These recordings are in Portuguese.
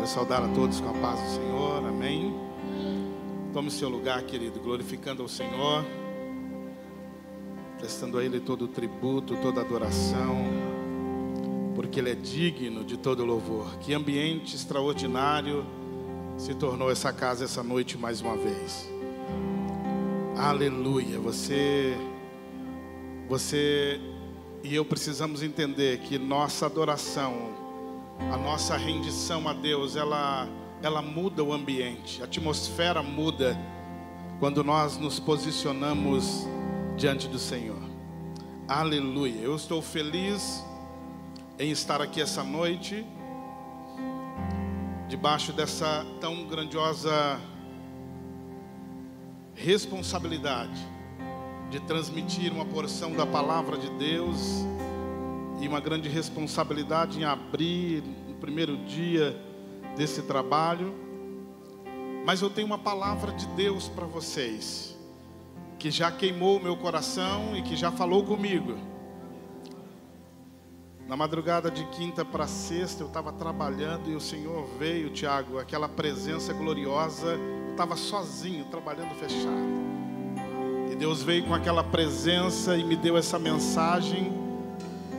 Quero saudar a todos com a paz do Senhor, amém. Tome seu lugar, querido, glorificando ao Senhor, prestando a Ele todo o tributo, toda a adoração, porque Ele é digno de todo louvor. Que ambiente extraordinário se tornou essa casa essa noite mais uma vez. Aleluia. Você e eu precisamos entender que nossa adoração, a nossa rendição a Deus, ela muda o ambiente, a atmosfera muda quando nós nos posicionamos diante do Senhor. Aleluia. Eu estou feliz em estar aqui essa noite, debaixo dessa tão grandiosa responsabilidade de transmitir uma porção da palavra de Deus, e uma grande responsabilidade em abrir no primeiro dia desse trabalho. Mas eu tenho uma palavra de Deus para vocês, que já queimou o meu coração e que já falou comigo. Na madrugada de quinta para sexta eu estava trabalhando e o Senhor veio, Tiago, aquela presença gloriosa. Eu estava sozinho, trabalhando fechado, e Deus veio com aquela presença e me deu essa mensagem,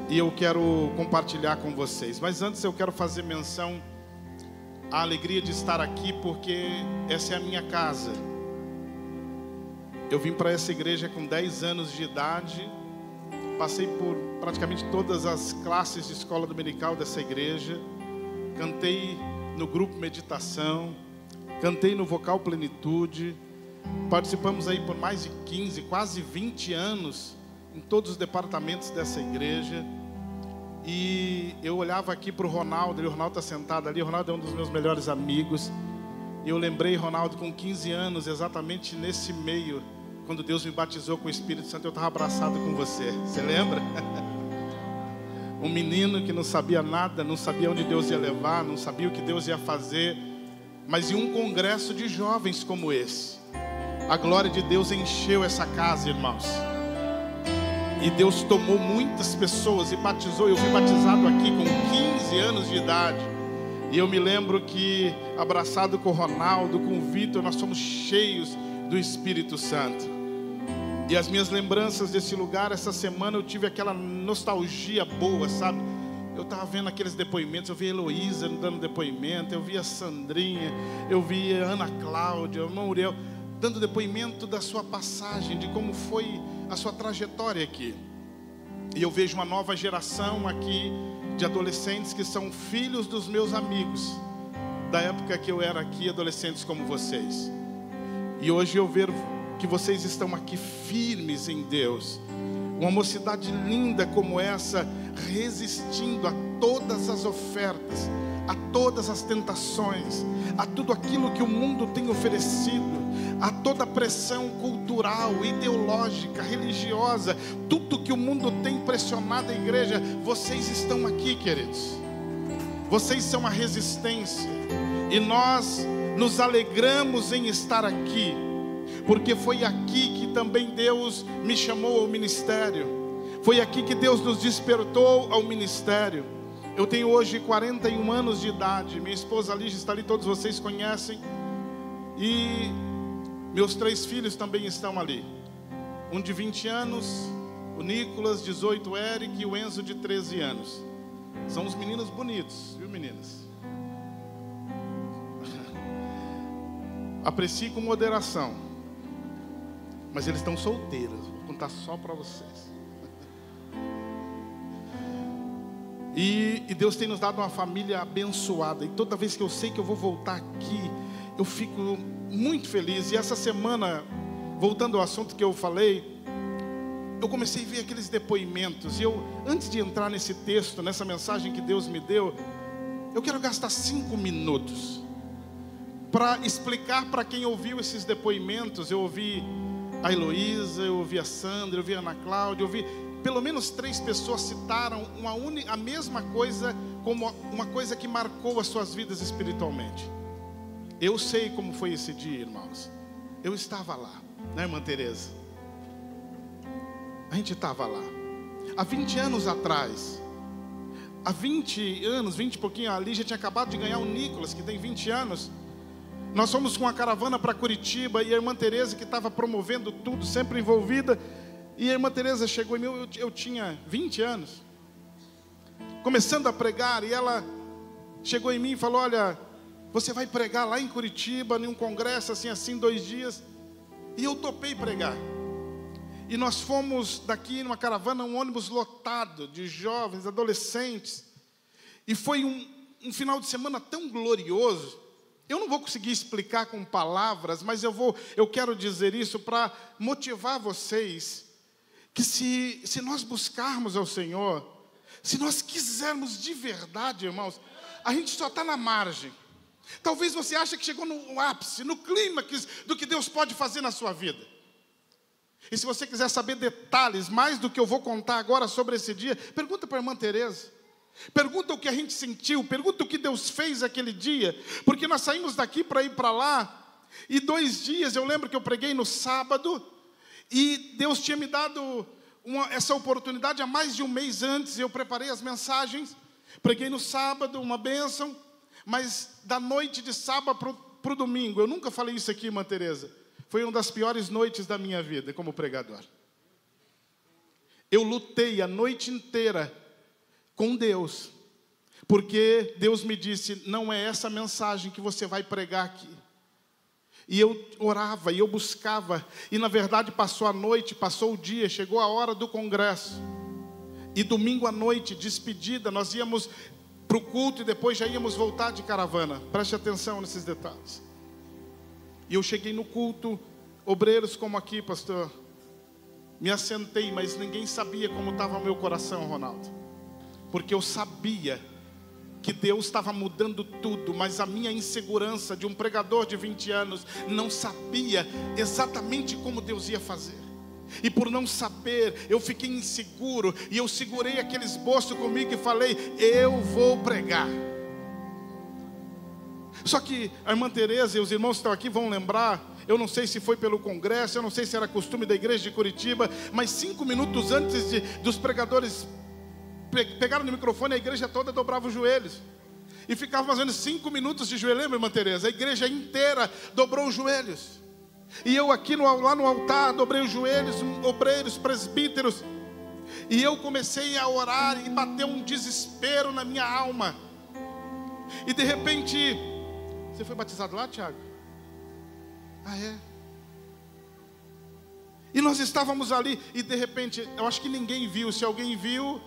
e eu quero compartilhar com vocês. Mas antes eu quero fazer menção à alegria de estar aqui, porque essa é a minha casa. Eu vim para essa igreja com 10 anos de idade, passei por praticamente todas as classes de escola dominical dessa igreja, cantei no grupo Meditação, cantei no Vocal Plenitude, participamos aí por mais de 15, quase 20 anos em todos os departamentos dessa igreja. E eu olhava aqui para o Ronaldo, e o Ronaldo está sentado ali. O Ronaldo é um dos meus melhores amigos, e eu lembrei, Ronaldo, com 15 anos, exatamente nesse meio, quando Deus me batizou com o Espírito Santo, eu estava abraçado com você. Você lembra? Um menino que não sabia nada, não sabia onde Deus ia levar, não sabia o que Deus ia fazer, mas em um congresso de jovens como esse, a glória de Deus encheu essa casa, irmãos. E Deus tomou muitas pessoas e batizou. Eu fui batizado aqui com 15 anos de idade. E eu me lembro que, abraçado com o Ronaldo, com o Vitor, nós fomos cheios do Espírito Santo. E as minhas lembranças desse lugar, essa semana eu tive aquela nostalgia boa, sabe? Eu estava vendo aqueles depoimentos, eu vi a Heloísa dando depoimento, eu vi a Sandrinha, eu vi a Ana Cláudia, a Mauriel, dando depoimento da sua passagem, de como foi a sua trajetória aqui. E eu vejo uma nova geração aqui de adolescentes que são filhos dos meus amigos, da época que eu era aqui, adolescentes como vocês. E hoje eu vejo que vocês estão aqui firmes em Deus. Uma mocidade linda como essa, resistindo a todas as ofertas, a todas as tentações, a tudo aquilo que o mundo tem oferecido, a toda pressão cultural, ideológica, religiosa, tudo que o mundo tem pressionado a igreja. Vocês estão aqui, queridos. Vocês são a resistência, e nós nos alegramos em estar aqui, porque foi aqui que também Deus me chamou ao ministério. Foi aqui que Deus nos despertou ao ministério. Eu tenho hoje 41 anos de idade. Minha esposa Lígia está ali, todos vocês conhecem. E meus 3 filhos também estão ali. Um de 20 anos, o Nicolas, 18, o Eric, e o Enzo, de 13 anos. São uns meninos bonitos, viu, meninas? Aprecie com moderação. Mas eles estão solteiros, vou contar só para vocês. E Deus tem nos dado uma família abençoada. E toda vez que eu sei que eu vou voltar aqui, eu fico muito feliz. E essa semana, voltando ao assunto que eu falei, eu comecei a ver aqueles depoimentos. E eu, antes de entrar nesse texto, nessa mensagem que Deus me deu, eu quero gastar 5 minutos para explicar para quem ouviu esses depoimentos. Eu ouvi a Heloísa, eu ouvi a Sandra, eu ouvi a Ana Cláudia, eu ouvi pelo menos 3 pessoas citaram a mesma coisa, como uma coisa que marcou as suas vidas espiritualmente. Eu sei como foi esse dia, irmãos. Eu estava lá, né, irmã Tereza? A gente estava lá. Há 20 anos atrás, há 20 anos, 20 e pouquinho, a Lígia tinha acabado de ganhar o Nicolas, que tem 20 anos. Nós fomos com uma caravana para Curitiba, e a irmã Tereza, que estava promovendo tudo, sempre envolvida, e a irmã Tereza chegou em mim, eu tinha 20 anos, começando a pregar, e ela chegou em mim e falou: olha, você vai pregar lá em Curitiba, em um congresso assim, 2 dias. E eu topei pregar. E nós fomos daqui numa caravana, um ônibus lotado de jovens, adolescentes. E foi um final de semana tão glorioso. Eu não vou conseguir explicar com palavras, mas eu quero dizer isso para motivar vocês, que se nós buscarmos ao Senhor, se nós quisermos de verdade, irmãos, a gente só está na margem. Talvez você ache que chegou no ápice, no clímax do que Deus pode fazer na sua vida. E se você quiser saber detalhes, mais do que eu vou contar agora sobre esse dia, pergunta para a irmã Tereza. Pergunta o que a gente sentiu, pergunta o que Deus fez aquele dia. Porque nós saímos daqui para ir para lá, e 2 dias, eu lembro que eu preguei no sábado, e Deus tinha me dado essa oportunidade há mais de 1 mês antes. Eu preparei as mensagens, preguei no sábado, uma bênção. Mas da noite de sábado para o domingo, eu nunca falei isso aqui, irmã Tereza, foi uma das piores noites da minha vida como pregador. Eu lutei a noite inteira com Deus, porque Deus me disse: não é essa mensagem que você vai pregar aqui. E eu orava, e eu buscava, e na verdade passou a noite, passou o dia, chegou a hora do congresso. E domingo à noite, despedida, nós íamos para o culto e depois já íamos voltar de caravana. Preste atenção nesses detalhes. E eu cheguei no culto, obreiros como aqui, pastor, me assentei, mas ninguém sabia como estava o meu coração, Ronaldo, porque eu sabia que Deus estava mudando tudo, mas a minha insegurança de um pregador de 20 anos não sabia exatamente como Deus ia fazer. E por não saber, eu fiquei inseguro, e eu segurei aquele esboço comigo e falei: eu vou pregar. Só que a irmã Tereza e os irmãos que estão aqui vão lembrar, eu não sei se foi pelo congresso, eu não sei se era costume da igreja de Curitiba, mas 5 minutos antes dos pregadores pegaram no microfone, a igreja toda dobrava os joelhos. E ficava fazendo 5 minutos de joelho, lembra, irmã Tereza? A igreja inteira dobrou os joelhos. E eu aqui lá no altar, dobrei os joelhos, obreiros, presbíteros. E eu comecei a orar, e bateu um desespero na minha alma. E de repente, você foi batizado lá, Tiago? Ah, é? E nós estávamos ali, e de repente, eu acho que ninguém viu. Se alguém viu,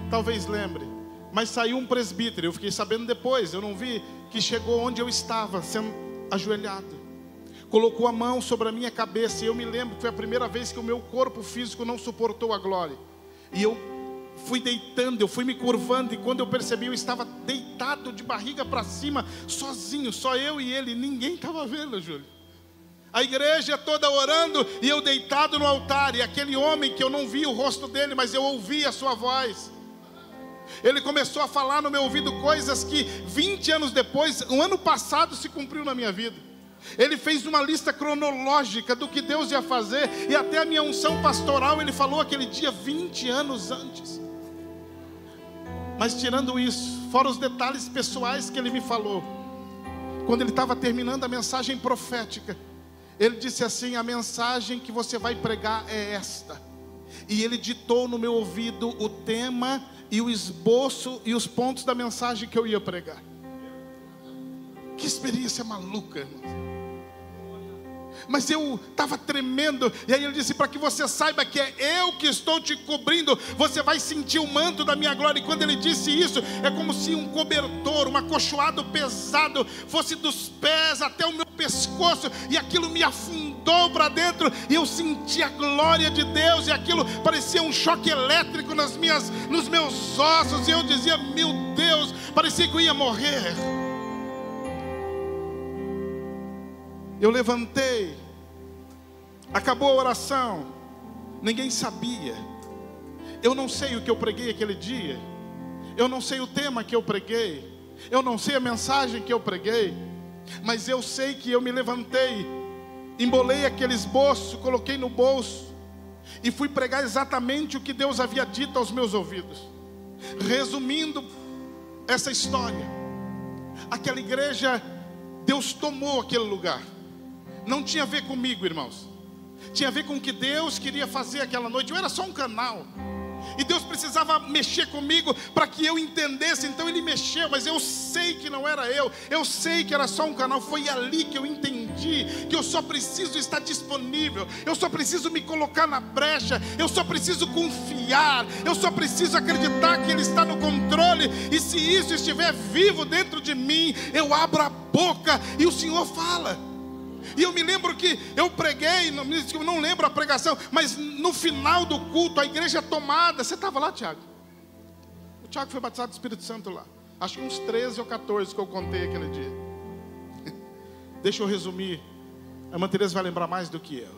talvez lembre. Mas saiu um presbítero, eu fiquei sabendo depois, eu não vi, que chegou onde eu estava, sendo ajoelhado. Colocou a mão sobre a minha cabeça, e eu me lembro que foi a primeira vez que o meu corpo físico não suportou a glória. E eu fui deitando, eu fui me curvando, e quando eu percebi, eu estava deitado de barriga para cima, sozinho, só eu e ele, ninguém estava vendo, Júlio. A igreja toda orando, e eu deitado no altar, e aquele homem que eu não vi o rosto dele, mas eu ouvi a sua voz. Ele começou a falar no meu ouvido coisas que 20 anos depois, no ano passado, se cumpriu na minha vida. Ele fez uma lista cronológica do que Deus ia fazer, e até a minha unção pastoral ele falou aquele dia 20 anos antes. Mas tirando isso, fora os detalhes pessoais que ele me falou, quando ele estava terminando a mensagem profética, ele disse assim: a mensagem que você vai pregar é esta. E ele ditou no meu ouvido o tema e o esboço e os pontos da mensagem que eu ia pregar. Que experiência maluca, irmãos. Mas eu estava tremendo, e aí ele disse: para que você saiba que é eu que estou te cobrindo, você vai sentir o manto da minha glória. E quando ele disse isso, é como se um cobertor, um acolchoado pesado, fosse dos pés até o meu pescoço, e aquilo me afundou para dentro, e eu senti a glória de Deus, e aquilo parecia um choque elétrico nos meus ossos, e eu dizia: meu Deus, parecia que eu ia morrer. Eu levantei, acabou a oração, ninguém sabia. Eu não sei o que eu preguei aquele dia, eu não sei o tema que eu preguei, eu não sei a mensagem que eu preguei, mas eu sei que eu me levantei, embolei aquele esboço, coloquei no bolso e fui pregar exatamente o que Deus havia dito aos meus ouvidos. Resumindo essa história. Aquela igreja, Deus tomou aquele lugar. Não tinha a ver comigo, irmãos. Tinha a ver com o que Deus queria fazer aquela noite. Eu era só um canal. E Deus precisava mexer comigo para que eu entendesse. Então Ele mexeu, mas eu sei que não era eu. Eu sei que era só um canal. Foi ali que eu entendi que eu só preciso estar disponível. Eu só preciso me colocar na brecha. Eu só preciso confiar. Eu só preciso acreditar que Ele está no controle. E se isso estiver vivo dentro de mim, eu abro a boca e o Senhor fala. E eu me lembro que eu preguei, não lembro a pregação, mas no final do culto, a igreja tomada. Você estava lá, Tiago? O Tiago foi batizado do Espírito Santo lá. Acho que uns 13 ou 14 que eu contei aquele dia. Deixa eu resumir. A irmã Teresa vai lembrar mais do que eu.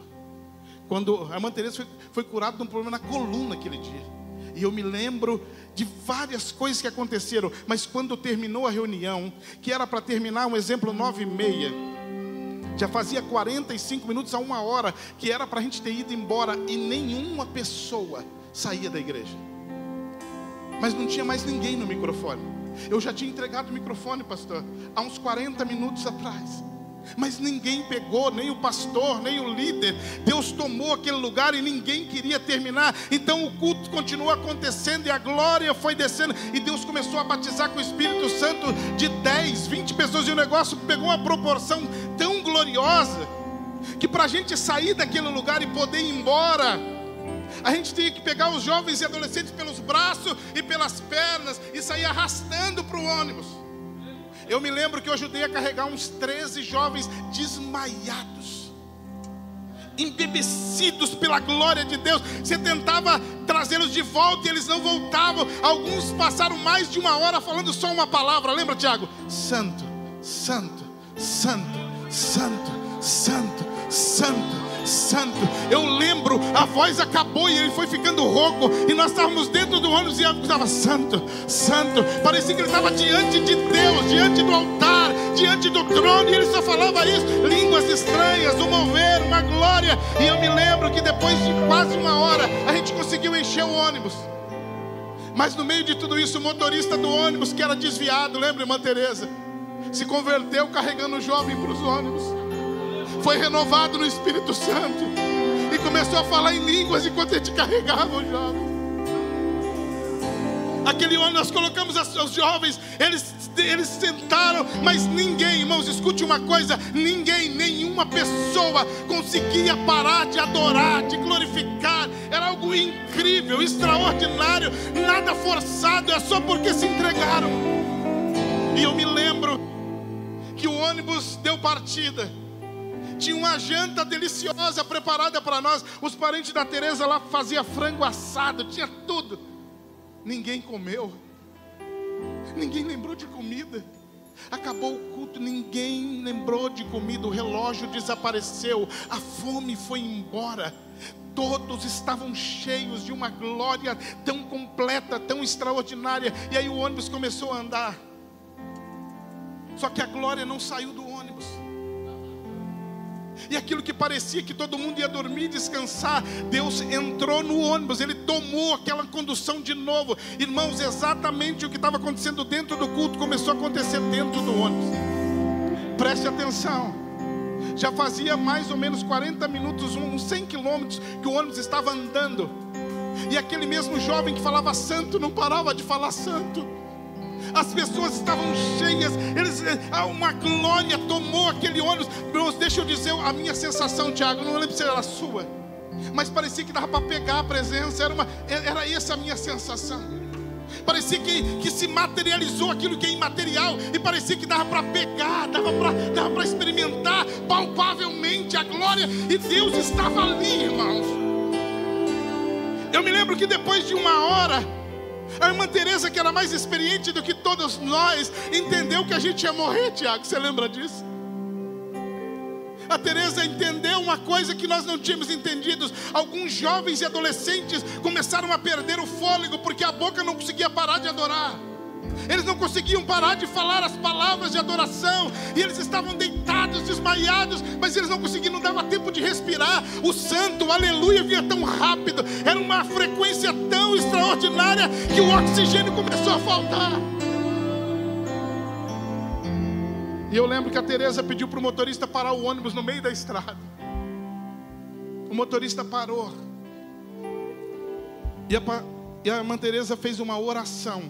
Quando a irmã Teresa foi curada de um problema na coluna aquele dia. E eu me lembro de várias coisas que aconteceram. Mas quando terminou a reunião, que era para terminar, um exemplo, 9h30... já fazia 45 minutos a 1h, que era para a gente ter ido embora, e nenhuma pessoa saía da igreja. Mas não tinha mais ninguém no microfone. Eu já tinha entregado o microfone, pastor, há uns 40 minutos atrás. Mas ninguém pegou, nem o pastor, nem o líder. Deus tomou aquele lugar e ninguém queria terminar. Então o culto continuou acontecendo e a glória foi descendo. E Deus começou a batizar com o Espírito Santo de 10, 20 pessoas. E o negócio pegou uma proporção tão gloriosa que para a gente sair daquele lugar e poder ir embora, a gente tinha que pegar os jovens e adolescentes pelos braços e pelas pernas e sair arrastando para o ônibus. Eu me lembro que eu ajudei a carregar uns 13 jovens desmaiados, embebecidos pela glória de Deus. Você tentava trazê-los de volta e eles não voltavam. Alguns passaram mais de 1 hora falando só uma palavra. Lembra, Tiago? Santo, Santo, Santo, Santo, Santo, Santo, Santo. Eu lembro, a voz acabou e ele foi ficando rouco. E nós estávamos dentro do ônibus e ele estava Santo, Santo. Parecia que ele estava diante de Deus, diante do altar, diante do trono. E ele só falava isso, línguas estranhas, um mover, uma glória. E eu me lembro que depois de quase 1 hora a gente conseguiu encher o ônibus. Mas no meio de tudo isso, o motorista do ônibus, que era desviado, lembra, irmã Teresa, se converteu carregando o jovem para os ônibus. Foi renovado no Espírito Santo e começou a falar em línguas enquanto a gente carregava o jovem. Aquele ônibus, nós colocamos os jovens, eles sentaram, mas ninguém, irmãos, escute uma coisa, ninguém, nenhuma pessoa conseguia parar de adorar, de glorificar. Era algo incrível, extraordinário, nada forçado, é só porque se entregaram. E eu me lembro que o ônibus deu partida. Tinha uma janta deliciosa preparada para nós. Os parentes da Teresa lá faziam frango assado, tinha tudo. Ninguém comeu. Ninguém lembrou de comida. Acabou o culto, ninguém lembrou de comida. O relógio desapareceu, a fome foi embora. Todos estavam cheios de uma glória tão completa, tão extraordinária. E aí o ônibus começou a andar. Só que a glória não saiu do ônibus. E aquilo que parecia que todo mundo ia dormir, descansar, Deus entrou no ônibus, Ele tomou aquela condução de novo. Irmãos, exatamente o que estava acontecendo dentro do culto começou a acontecer dentro do ônibus. Preste atenção. Já fazia mais ou menos 40 minutos, uns 100 quilômetros que o ônibus estava andando. E aquele mesmo jovem que falava santo não parava de falar santo. As pessoas estavam cheias, uma glória tomou aquele ônibus. Deixa eu dizer a minha sensação, Tiago, não lembro se era a sua, mas parecia que dava para pegar a presença, era essa a minha sensação. Parecia que se materializou aquilo que é imaterial, e parecia que dava para pegar, dava para experimentar palpavelmente a glória, e Deus estava ali, irmãos. Eu me lembro que depois de 1 hora, a irmã Teresa, que era mais experiente do que todos nós, entendeu que a gente ia morrer, Tiago, você lembra disso? A Teresa entendeu uma coisa que nós não tínhamos entendido. Alguns jovens e adolescentes começaram a perder o fôlego, porque a boca não conseguia parar de adorar. Eles não conseguiam parar de falar as palavras de adoração. E eles estavam deitados, desmaiados, mas eles não conseguiam, não dava tempo de respirar. O santo, o aleluia vinha tão rápido. Era uma frequência tão extraordinária que o oxigênio começou a faltar. E eu lembro que a Tereza pediu para o motorista parar o ônibus no meio da estrada. O motorista parou. E a irmã Tereza fez uma oração.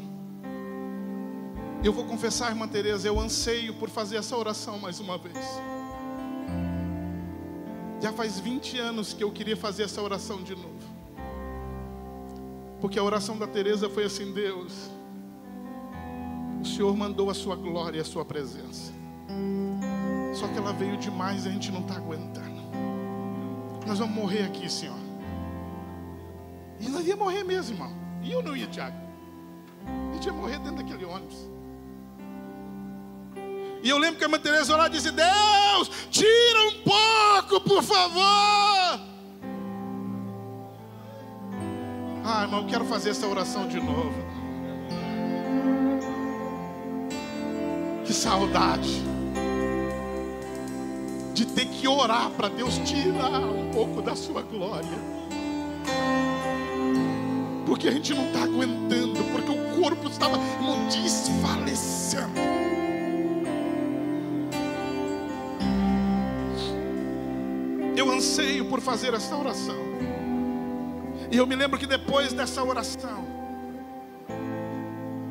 Eu vou confessar, irmã Tereza, eu anseio por fazer essa oração mais uma vez. Já faz 20 anos que eu queria fazer essa oração de novo. Porque a oração da Tereza foi assim: Deus, o Senhor mandou a sua glória e a sua presença. Só que ela veio demais e a gente não está aguentando. Nós vamos morrer aqui, Senhor. E nós ia morrer mesmo, irmão. E eu não ia, Tiago. A gente ia morrer dentro daquele ônibus. E eu lembro que a irmã Tereza lá disse: Deus, tira um pouco, por favor. Ah, irmão, eu quero fazer essa oração de novo. Que saudade de ter que orar para Deus tirar um pouco da sua glória. Porque a gente não está aguentando, porque o corpo estava desfalecendo. Eu anseio por fazer essa oração. E eu me lembro que depois dessa oração,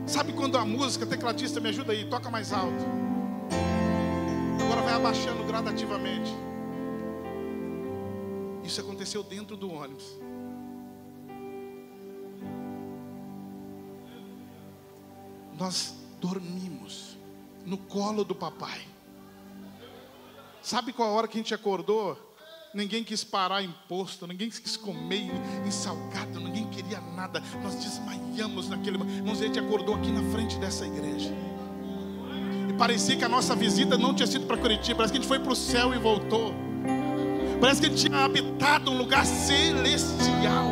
sabe quando a música, tecladista, me ajuda aí, toca mais alto. Agora vai abaixando gradativamente. Isso aconteceu dentro do ônibus. Nós dormimos no colo do papai. Sabe qual a hora que a gente acordou? Ninguém quis parar imposto, ninguém quis comer em salgado, ninguém queria nada. Nós desmaiamos naquele momento. Irmãos, a gente acordou aqui na frente dessa igreja. E parecia que a nossa visita não tinha sido para Curitiba. Parece que a gente foi para o céu e voltou. Parece que a gente tinha habitado um lugar celestial.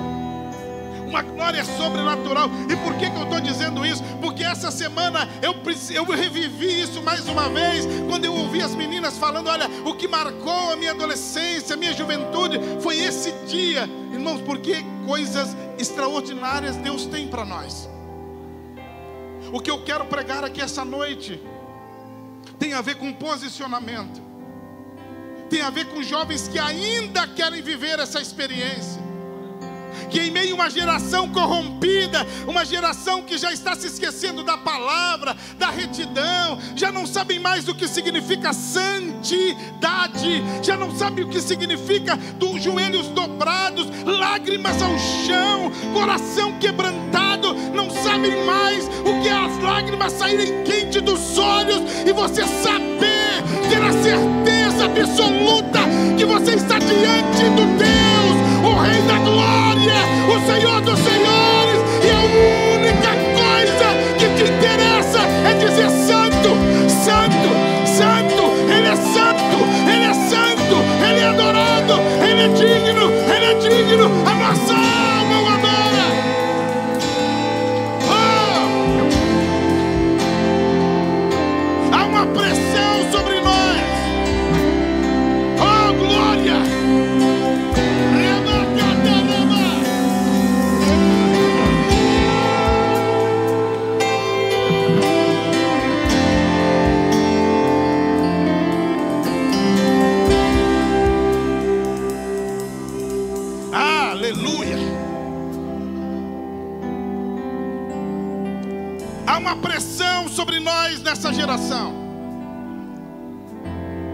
Uma glória sobrenatural. E por que eu estou dizendo isso? Porque essa semana eu revivi isso mais uma vez. Quando eu ouvi as meninas falando: olha, o que marcou a minha adolescência, a minha juventude, foi esse dia. Irmãos, porque coisas extraordinárias Deus tem para nós. O que eu quero pregar aqui essa noite tem a ver com posicionamento. Tem a ver com jovens que ainda querem viver essa experiência. Que em meio a uma geração corrompida, uma geração que já está se esquecendo da palavra, da retidão, já não sabem mais o que significa santidade, já não sabem o que significa dos joelhos dobrados, lágrimas ao chão, coração quebrantado, não sabem mais o que é as lágrimas saírem quente dos olhos e você saber, ter a certeza absoluta que você está diante do Deus, o Rei da Glória, o Senhor dos Senhores, e a única coisa que te interessa é dizer: santo, santo, santo, Ele é santo, Ele é santo, Ele é adorado, Ele é digno, a nossa alma o adora. Oh! Há uma pressão sobre nós. Oh, glória! Aleluia! Há uma pressão sobre nós nessa geração.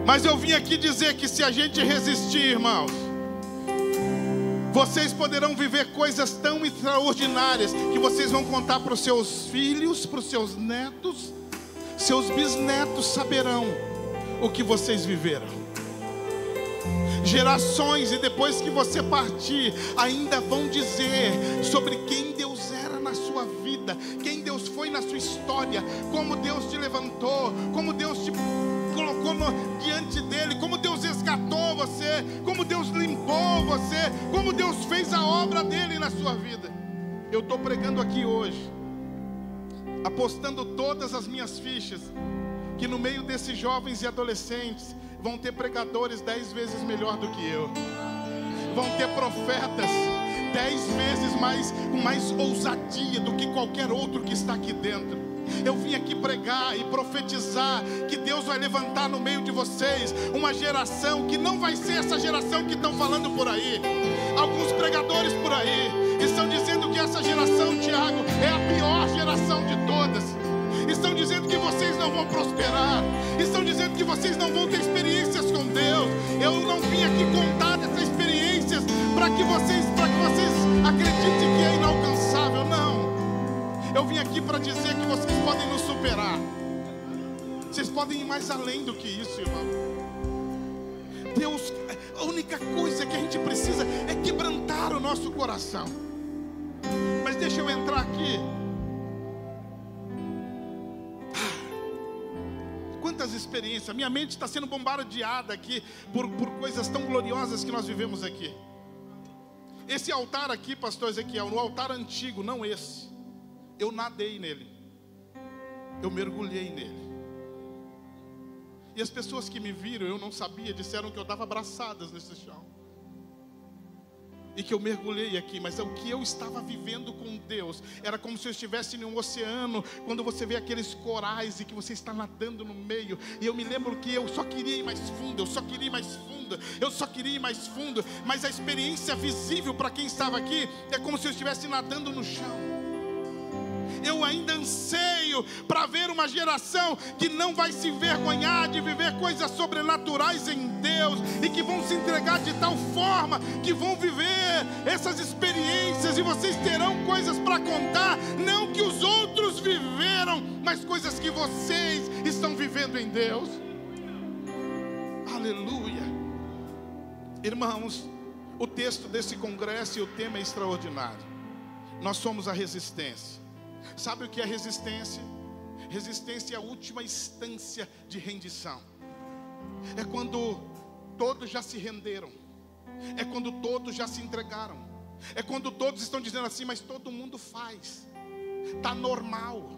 Mas eu vim aqui dizer que se a gente resistir, irmãos, vocês poderão viver coisas tão extraordinárias que vocês vão contar para os seus filhos, para os seus netos, seus bisnetos saberão o que vocês viveram. Gerações, e depois que você partir, ainda vão dizer sobre quem Deus era na sua vida, quem Deus foi na sua história, como Deus te levantou, como Deus te colocou diante dele, como Deus resgatou você, como Deus limpou você, como Deus fez a obra dele na sua vida. Eu estou pregando aqui hoje, apostando todas as minhas fichas, que no meio desses jovens e adolescentes vão ter pregadores 10 vezes melhor do que eu, vão ter profetas 10 vezes mais, com mais ousadia do que qualquer outro que está aqui dentro. Eu vim aqui pregar e profetizar que Deus vai vai levantar no meio de vocês uma geração que não vai ser essa geração que estão falando por aí. Alguns pregadores por aí estão dizendo que essa geração, Tiago, é a pior geração de todas. Estão dizendo que vocês não vão prosperar. Estão dizendo que vocês não vão ter experiências com Deus. Eu não vim aqui contar dessas experiências para que vocês acreditem que é inalcançável. Não. Eu vim aqui para dizer que vocês podem nos superar. Vocês podem ir mais além do que isso, irmão. Deus, a única coisa que a gente precisa é quebrantar o nosso coração. Mas deixa eu entrar aqui. Quantas experiências, minha mente está sendo bombardeada aqui por coisas tão gloriosas que nós vivemos aqui. Esse altar aqui, pastor Ezequiel, no altar antigo, não esse, eu nadei nele, eu mergulhei nele. E as pessoas que me viram, eu não sabia, disseram que eu dava abraçadas nesse chão. E que eu mergulhei aqui, mas o que eu estava vivendo com Deus era como se eu estivesse em um oceano, quando você vê aqueles corais e que você está nadando no meio. E eu me lembro que eu só queria ir mais fundo, eu só queria ir mais fundo, eu só queria ir mais fundo. Mas a experiência visível para quem estava aqui é como se eu estivesse nadando no chão. Eu ainda anseio para ver uma geração que não vai se envergonhar de viver coisas sobrenaturais em Deus, e que vão se entregar de tal forma que vão viver essas experiências, e vocês terão coisas para contar, não que os outros viveram, mas coisas que vocês estão vivendo em Deus. Aleluia. Irmãos, o texto desse congresso e o tema é extraordinário. Nós somos a resistência. Sabe o que é resistência? Resistência é a última instância de rendição. É quando todos já se renderam. É quando todos já se entregaram. É quando todos estão dizendo assim, mas todo mundo faz. Está normal.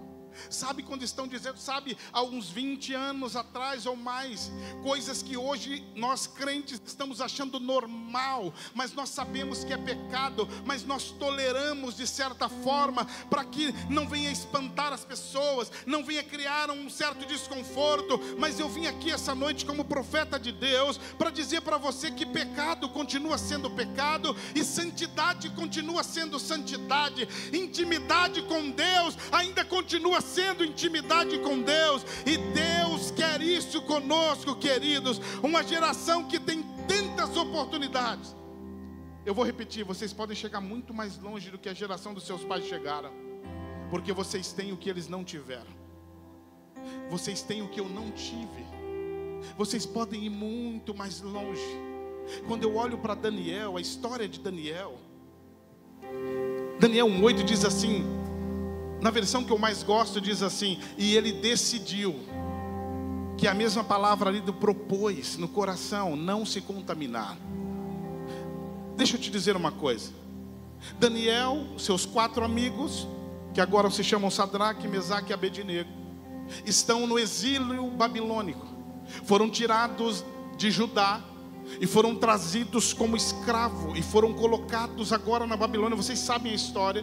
Sabe quando estão dizendo, sabe, há uns 20 anos atrás ou mais, coisas que hoje nós crentes estamos achando normal, mas nós sabemos que é pecado, mas nós toleramos de certa forma, para que não venha espantar as pessoas, não venha criar um certo desconforto. Mas eu vim aqui essa noite como profeta de Deus, para dizer para você que pecado continua sendo pecado, e santidade continua sendo santidade, intimidade com Deus ainda continua sendo intimidade com Deus, e Deus quer isso conosco, queridos. Uma geração que tem tantas oportunidades. Eu vou repetir, vocês podem chegar muito mais longe do que a geração dos seus pais chegaram, porque vocês têm o que eles não tiveram. Vocês têm o que eu não tive. Vocês podem ir muito mais longe. Quando eu olho para Daniel, a história de Daniel 1:8 diz assim, na versão que eu mais gosto, diz assim: e ele decidiu, que é a mesma palavra ali do propôs no coração, não se contaminar. Deixa eu te dizer uma coisa. Daniel, seus 4 amigos, que agora se chamam Sadraque, Mesaque e Abednego, estão no exílio babilônico. Foram tirados de Judá e foram trazidos como escravo, e foram colocados agora na Babilônia. Vocês sabem a história.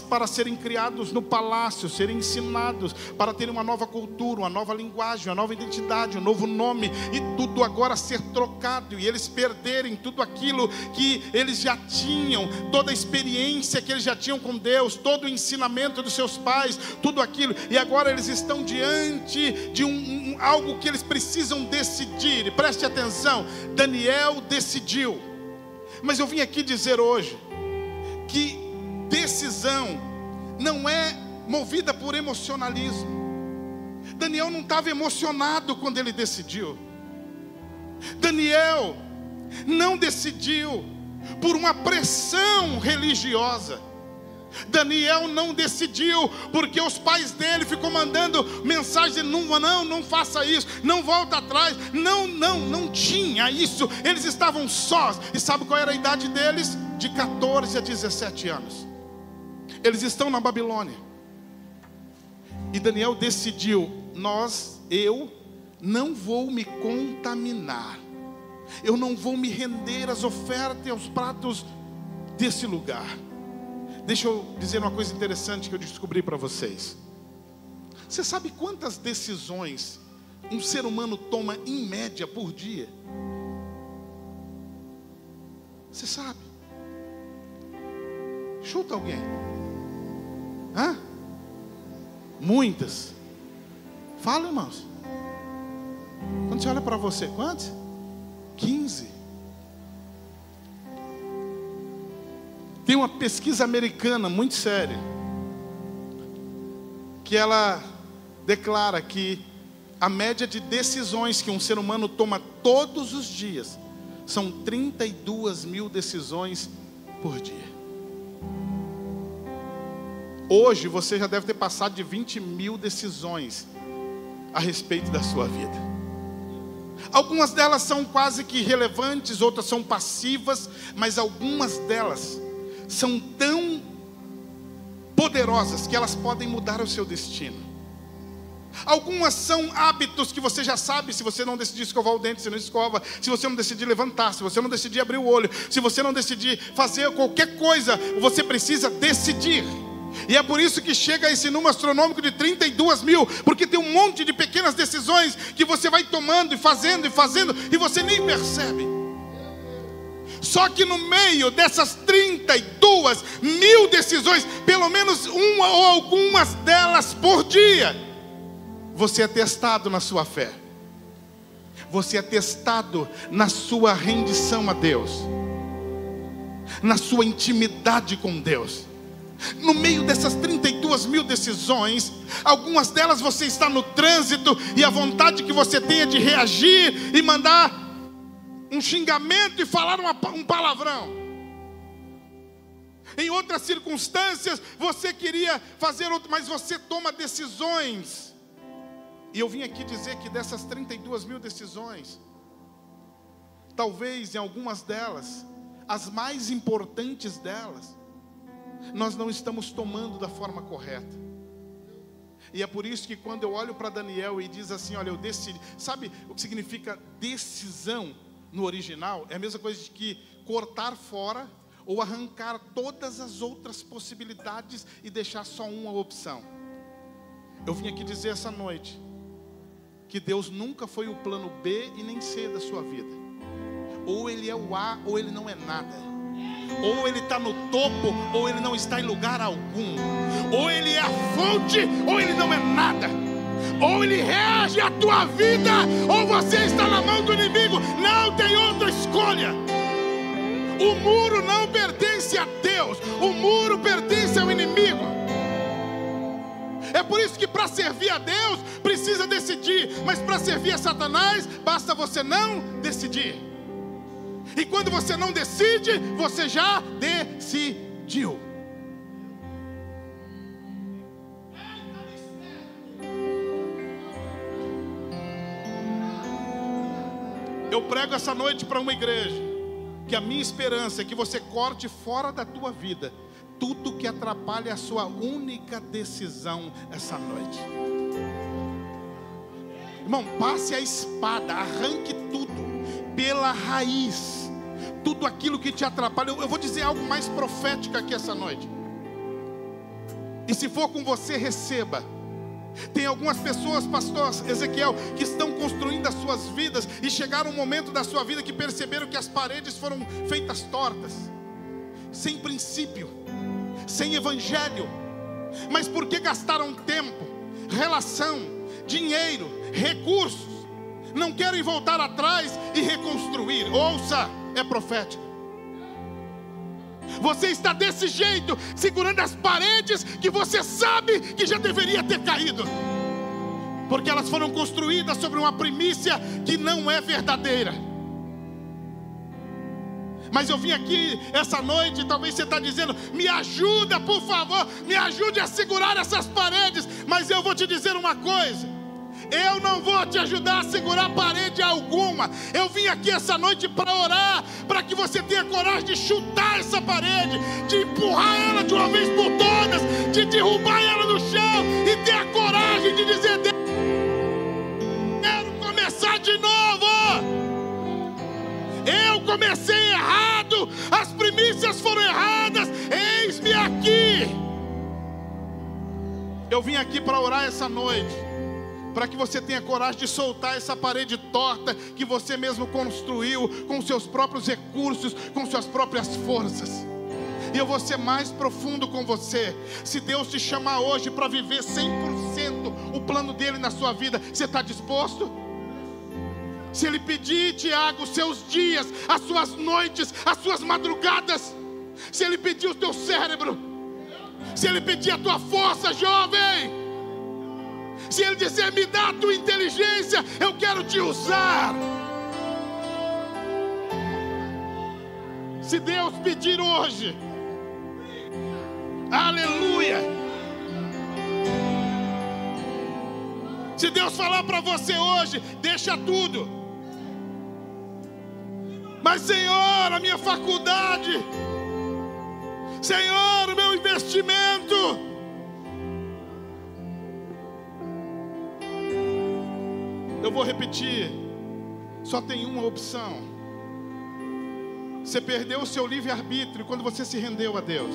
Para serem criados no palácio, serem ensinados, para terem uma nova cultura, uma nova linguagem, uma nova identidade, um novo nome, e tudo agora ser trocado, e eles perderem tudo aquilo que eles já tinham, toda a experiência que eles já tinham com Deus, todo o ensinamento dos seus pais, tudo aquilo, e agora eles estão diante de algo que eles precisam decidir. E preste atenção, Daniel decidiu. Mas eu vim aqui dizer hoje que decisão não é movida por emocionalismo. Daniel não estava emocionado quando ele decidiu. Daniel não decidiu por uma pressão religiosa. Daniel não decidiu porque os pais dele ficam mandando mensagem, não faça isso, não volta atrás. Não tinha isso. Eles estavam sós. E sabe qual era a idade deles? De 14 a 17 anos. Eles estão na Babilônia. E Daniel decidiu: eu não vou me contaminar. Eu não vou me render às ofertas e aos pratos desse lugar. Deixa eu dizer uma coisa interessante que eu descobri para vocês. Você sabe quantas decisões um ser humano toma em média por dia? Você sabe? Chuta alguém. Hã? Muitas. Fala, irmãos. Quando você olha para você, quantos? 15. Tem uma pesquisa americana muito séria, que ela declara que a média de decisões que um ser humano toma todos os dias são 32 mil decisões por dia. Hoje você já deve ter passado de 20 mil decisões a respeito da sua vida. Algumas delas são quase que irrelevantes, outras são passivas, mas algumas delas são tão poderosas que elas podem mudar o seu destino. Algumas são hábitos que você já sabe. Se você não decidir escovar o dente, você não escova. Se você não decidir levantar, se você não decidir abrir o olho, se você não decidir fazer qualquer coisa, você precisa decidir. E é por isso que chega a esse número astronômico de 32 mil, porque tem um monte de pequenas decisões que você vai tomando e fazendo, e você nem percebe. Só que no meio dessas 32 mil decisões, pelo menos uma ou algumas delas por dia, você é testado na sua fé. Você é testado na sua rendição a Deus, na sua intimidade com Deus. No meio dessas 32 mil decisões, algumas delas você está no trânsito e a vontade que você tem é de reagir e mandar um xingamento e falar um palavrão. Em outras circunstâncias você queria fazer outro, mas você toma decisões. E eu vim aqui dizer que dessas 32 mil decisões, talvez em algumas delas, as mais importantes delas, nós não estamos tomando da forma correta. E é por isso que quando eu olho para Daniel e diz assim, olha, eu decidi. Sabe o que significa decisão no original? É a mesma coisa de que cortar fora ou arrancar todas as outras possibilidades e deixar só uma opção. Eu vim aqui dizer essa noite que Deus nunca foi o plano B e nem C da sua vida. Ou Ele é o A ou Ele não é nada. Ou Ele está no topo, ou Ele não está em lugar algum. Ou Ele é a fonte, ou Ele não é nada. Ou Ele reage à tua vida, ou você está na mão do inimigo. Não tem outra escolha. O muro não pertence a Deus, o muro pertence ao inimigo. É por isso que para servir a Deus precisa decidir. Mas para servir a Satanás basta você não decidir. E quando você não decide, você já decidiu. Eu prego essa noite para uma igreja que a minha esperança é que você corte fora da tua vida tudo que atrapalha a sua única decisão essa noite. Irmão, passe a espada, arranque tudo pela raiz, tudo aquilo que te atrapalha. Eu vou dizer algo mais profético aqui essa noite, e se for com você, receba. Tem algumas pessoas, pastor Ezequiel, que estão construindo as suas vidas e chegaram um momento da sua vida que perceberam que as paredes foram feitas tortas, sem princípio, sem evangelho. Mas porque gastaram tempo, relação, dinheiro, recursos, não querem voltar atrás e reconstruir. Ouça, é profético. Você está desse jeito, segurando as paredes que você sabe que já deveria ter caído, porque elas foram construídas sobre uma primícia que não é verdadeira. Mas eu vim aqui essa noite, talvez você está dizendo, me ajuda por favor, me ajude a segurar essas paredes. Mas eu vou te dizer uma coisa, eu não vou te ajudar a segurar parede alguma. Eu vim aqui essa noite para orar, para que você tenha coragem de chutar essa parede, de empurrar ela de uma vez por todas, de derrubar ela no chão e ter a coragem de dizer, Deus, quero começar de novo. Eu comecei errado, as primícias foram erradas, eis-me aqui. Eu vim aqui para orar essa noite, para que você tenha coragem de soltar essa parede torta que você mesmo construiu com seus próprios recursos, com suas próprias forças. E eu vou ser mais profundo com você. Se Deus te chamar hoje para viver 100% o plano dele na sua vida, você está disposto? Se ele pedir, Tiago, os seus dias, as suas noites, as suas madrugadas, se ele pedir o teu cérebro, se ele pedir a tua força, jovem, se ele dizer, me dá a tua inteligência, eu quero te usar. Se Deus pedir hoje, aleluia. Se Deus falar para você hoje, deixa tudo. Mas Senhor, a minha faculdade, Senhor, o meu investimento, eu vou repetir, só tem uma opção. Você perdeu o seu livre-arbítrio quando você se rendeu a Deus.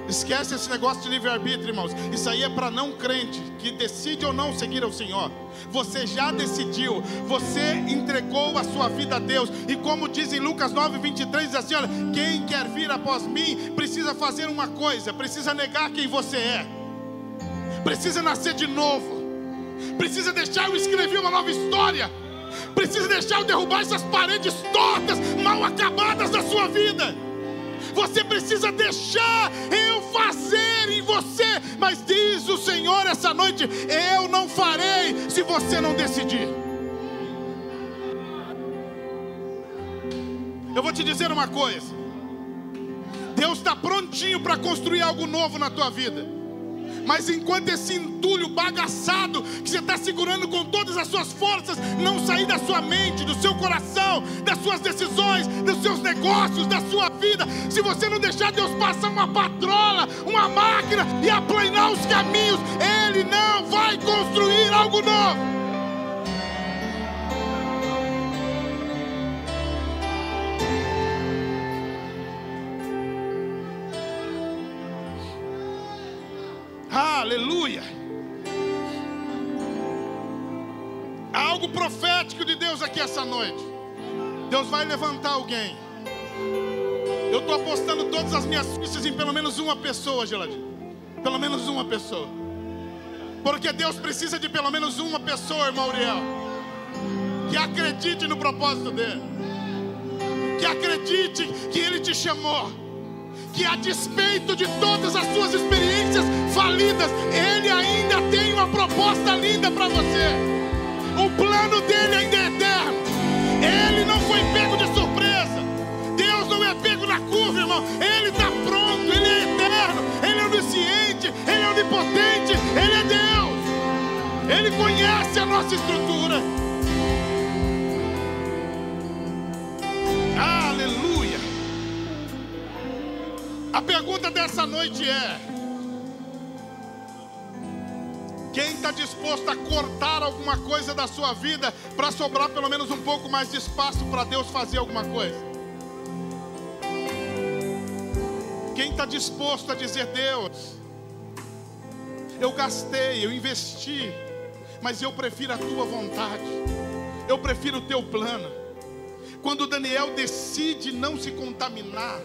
Esquece esse negócio de livre-arbítrio, irmãos. Isso aí é para não crente, que decide ou não seguir ao Senhor. Você já decidiu, você entregou a sua vida a Deus. E como diz em Lucas 9:23, diz assim, olha, quem quer vir após mim, precisa fazer uma coisa, precisa negar quem você é, precisa nascer de novo, precisa deixar eu escrever uma nova história, precisa deixar eu derrubar essas paredes tortas, mal acabadas da sua vida. Você precisa deixar eu fazer em você. Mas diz o Senhor essa noite, eu não farei se você não decidir. Eu vou te dizer uma coisa, Deus está prontinho para construir algo novo na tua vida. Mas enquanto esse entulho bagaçado que você está segurando com todas as suas forças não sair da sua mente, do seu coração, das suas decisões, dos seus negócios, da sua vida, se você não deixar Deus passar uma patrola, uma máquina e aplanar os caminhos, Ele não vai construir algo novo. Aleluia. Há algo profético de Deus aqui essa noite. Deus vai levantar alguém. Eu estou apostando todas as minhas fichas em pelo menos uma pessoa, Geladinho. Pelo menos uma pessoa. Porque Deus precisa de pelo menos uma pessoa, irmão Uriel, que acredite no propósito dele, que acredite que Ele te chamou, que a despeito de todas as suas experiências falidas, Ele ainda tem uma proposta linda para você. O plano dele ainda é eterno. Ele não foi pego de surpresa. Deus não é pego na curva, irmão. Ele está pronto, Ele é eterno, Ele é onisciente, Ele é onipotente, Ele é Deus. Ele conhece a nossa estrutura. Aleluia. A pergunta dessa noite é: quem está disposto a cortar alguma coisa da sua vida para sobrar pelo menos um pouco mais de espaço para Deus fazer alguma coisa? Quem está disposto a dizer, Deus, eu gastei, eu investi, mas eu prefiro a tua vontade, eu prefiro o teu plano. Quando Daniel decide não se contaminar,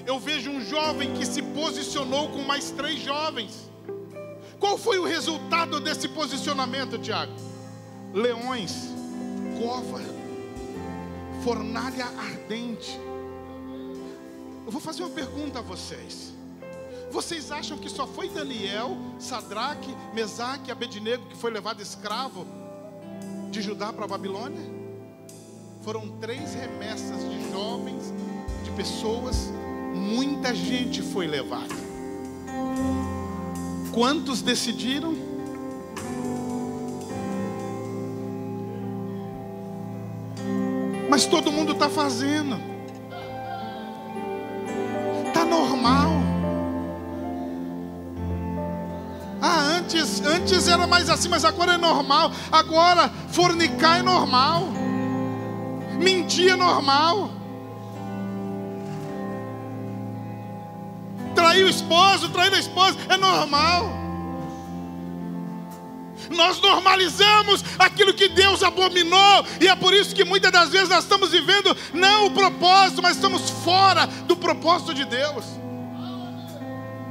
eu vejo um jovem que se posicionou com mais 3 jovens. Qual foi o resultado desse posicionamento, Tiago? Leões, cova, fornalha ardente. Eu vou fazer uma pergunta a vocês. Vocês acham que só foi Daniel, Sadraque, Mesaque e Abednego que foi levado escravo de Judá para a Babilônia? Foram 3 remessas de jovens, de pessoas. Muita gente foi levada. Quantos decidiram? Mas todo mundo está fazendo. Está normal. Antes era mais assim, mas agora é normal. Agora fornicar é normal. Mentir é normal. Trair o esposo, trair a esposa é normal. Nós normalizamos aquilo que Deus abominou, e é por isso que muitas das vezes nós estamos vivendo não o propósito, mas estamos fora do propósito de Deus.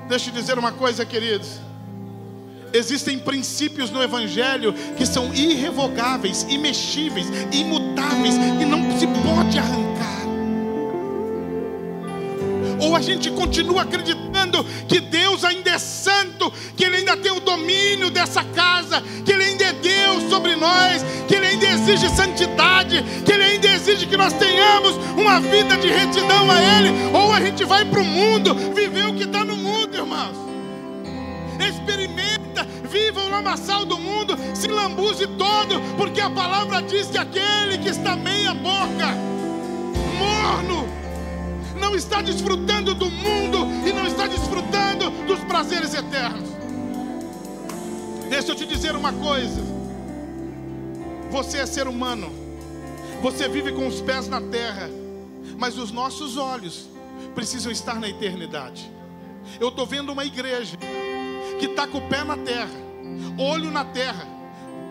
Deixa eu dizer uma coisa, queridos. Existem princípios no Evangelho que são irrevogáveis, imexíveis, imutáveis, e não se pode arrancar. Ou a gente continua acreditando que Deus ainda é santo, que Ele ainda tem o domínio dessa casa, que Ele ainda é Deus sobre nós, que Ele ainda exige santidade, que Ele ainda exige que nós tenhamos uma vida de retidão a Ele. Ou a gente vai para o mundo, viver o que está no mundo, irmãos. Experimenta, viva o lamaçal do mundo, se lambuze todo, porque a palavra diz que aquele que está meia boca, morno, não está desfrutando do mundo e não está desfrutando dos prazeres eternos. Deixa eu te dizer uma coisa. Você é ser humano, você vive com os pés na terra, mas os nossos olhos precisam estar na eternidade. Eu estou vendo uma igreja que está com o pé na terra, olho na terra,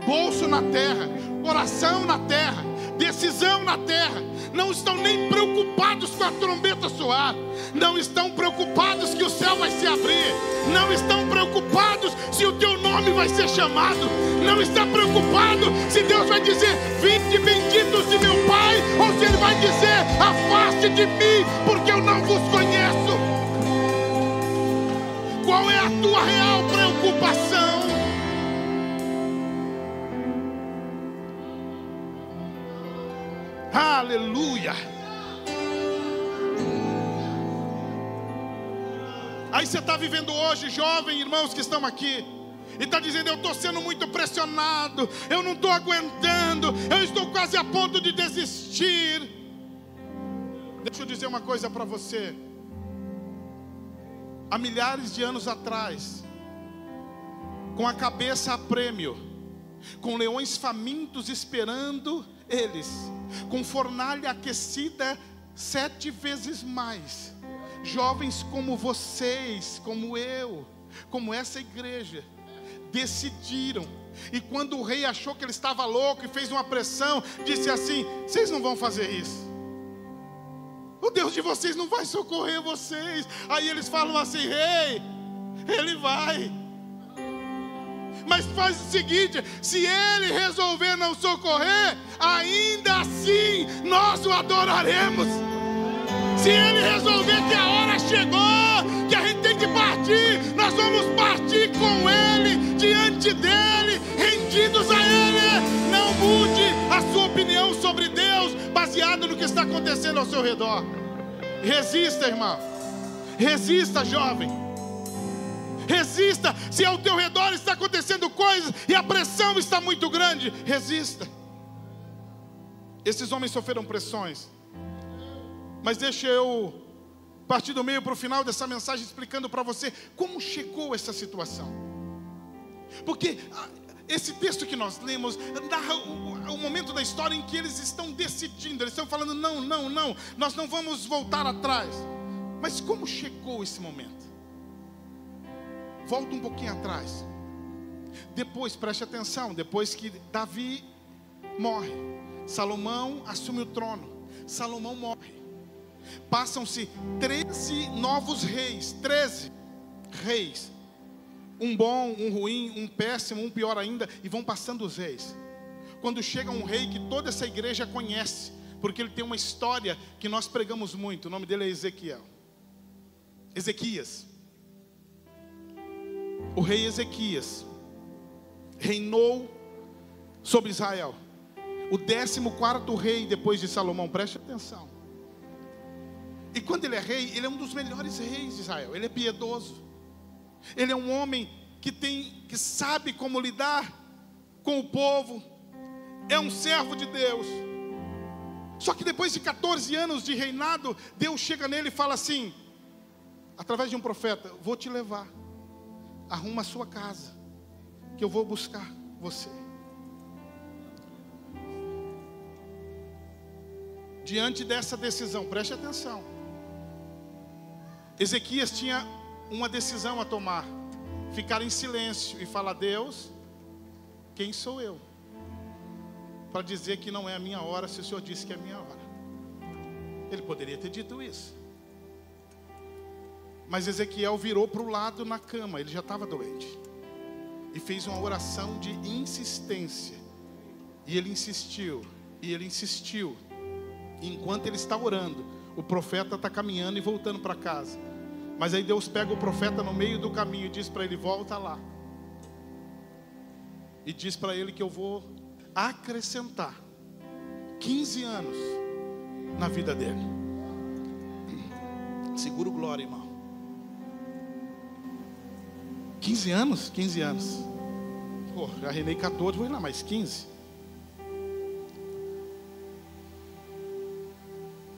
bolso na terra, coração na terra, decisão na terra. Não estão nem preocupados com a trombeta soar, não estão preocupados que o céu vai se abrir, não estão preocupados se o teu nome vai ser chamado, não está preocupado se Deus vai dizer: vinde benditos de meu Pai, ou se Ele vai dizer: afaste de mim, porque eu não vos conheço. Qual é a tua real preocupação? Aleluia. Aí você está vivendo hoje, jovem, irmãos que estão aqui, e está dizendo: eu estou sendo muito pressionado, eu não estou aguentando, eu estou quase a ponto de desistir. Deixa eu dizer uma coisa para você. Há milhares de anos atrás, com a cabeça a prêmio, com leões famintos esperando eles, com fornalha aquecida 7 vezes mais, jovens como vocês, como eu, como essa igreja, decidiram. E quando o rei achou que ele estava louco e fez uma pressão, disse assim: vocês não vão fazer isso, o Deus de vocês não vai socorrer vocês. Aí eles falam assim: rei, Ele vai, mas faz o seguinte: se Ele resolver não socorrer, ainda assim nós o adoraremos. Se Ele resolver que a hora chegou, que a gente tem que partir, nós vamos partir com Ele, diante dEle, rendidos a Ele. Não mude a sua opinião sobre Deus baseado no que está acontecendo ao seu redor. Resista, irmão. Resista, jovem. Resista. Se ao teu redor está acontecendo coisas e a pressão está muito grande, resista. Esses homens sofreram pressões. Mas deixa eu partir do meio para o final dessa mensagem explicando para você como chegou essa situação. Porque esse texto que nós lemos narra o momento da história em que eles estão decidindo. Eles estão falando: não, nós não vamos voltar atrás. Mas como chegou esse momento? Volta um pouquinho atrás. Depois, preste atenção, depois que Davi morre, Salomão assume o trono. Salomão morre. Passam-se 13 novos reis. 13 reis. Um bom, um ruim, um péssimo, um pior ainda. E vão passando os reis. Quando chega um rei que toda essa igreja conhece, porque ele tem uma história que nós pregamos muito. O nome dele é Ezequias. O rei Ezequias reinou sobre Israel. O 14º rei depois de Salomão. Preste atenção. E quando ele é rei, ele é um dos melhores reis de Israel. Ele é piedoso. Ele é um homem que sabe como lidar com o povo. É um servo de Deus. Só que depois de 14 anos de reinado, Deus chega nele e fala assim, através de um profeta: vou te levar. Arruma a sua casa, que eu vou buscar você. Diante dessa decisão, preste atenção, Ezequias tinha uma decisão a tomar: ficar em silêncio e falar: Deus, quem sou eu para dizer que não é a minha hora, se o Senhor disse que é a minha hora? Ele poderia ter dito isso. Mas Ezequiel virou para o lado na cama, ele já estava doente. E fez uma oração de insistência. E ele insistiu, e ele insistiu. E enquanto ele está orando, o profeta está caminhando e voltando para casa. Mas aí Deus pega o profeta no meio do caminho e diz para ele: volta lá. E diz para ele que eu vou acrescentar 15 anos na vida dele. Segura o glória, irmão. 15 anos? 15 anos. Pô, já reinei 14, vou ir lá mais 15.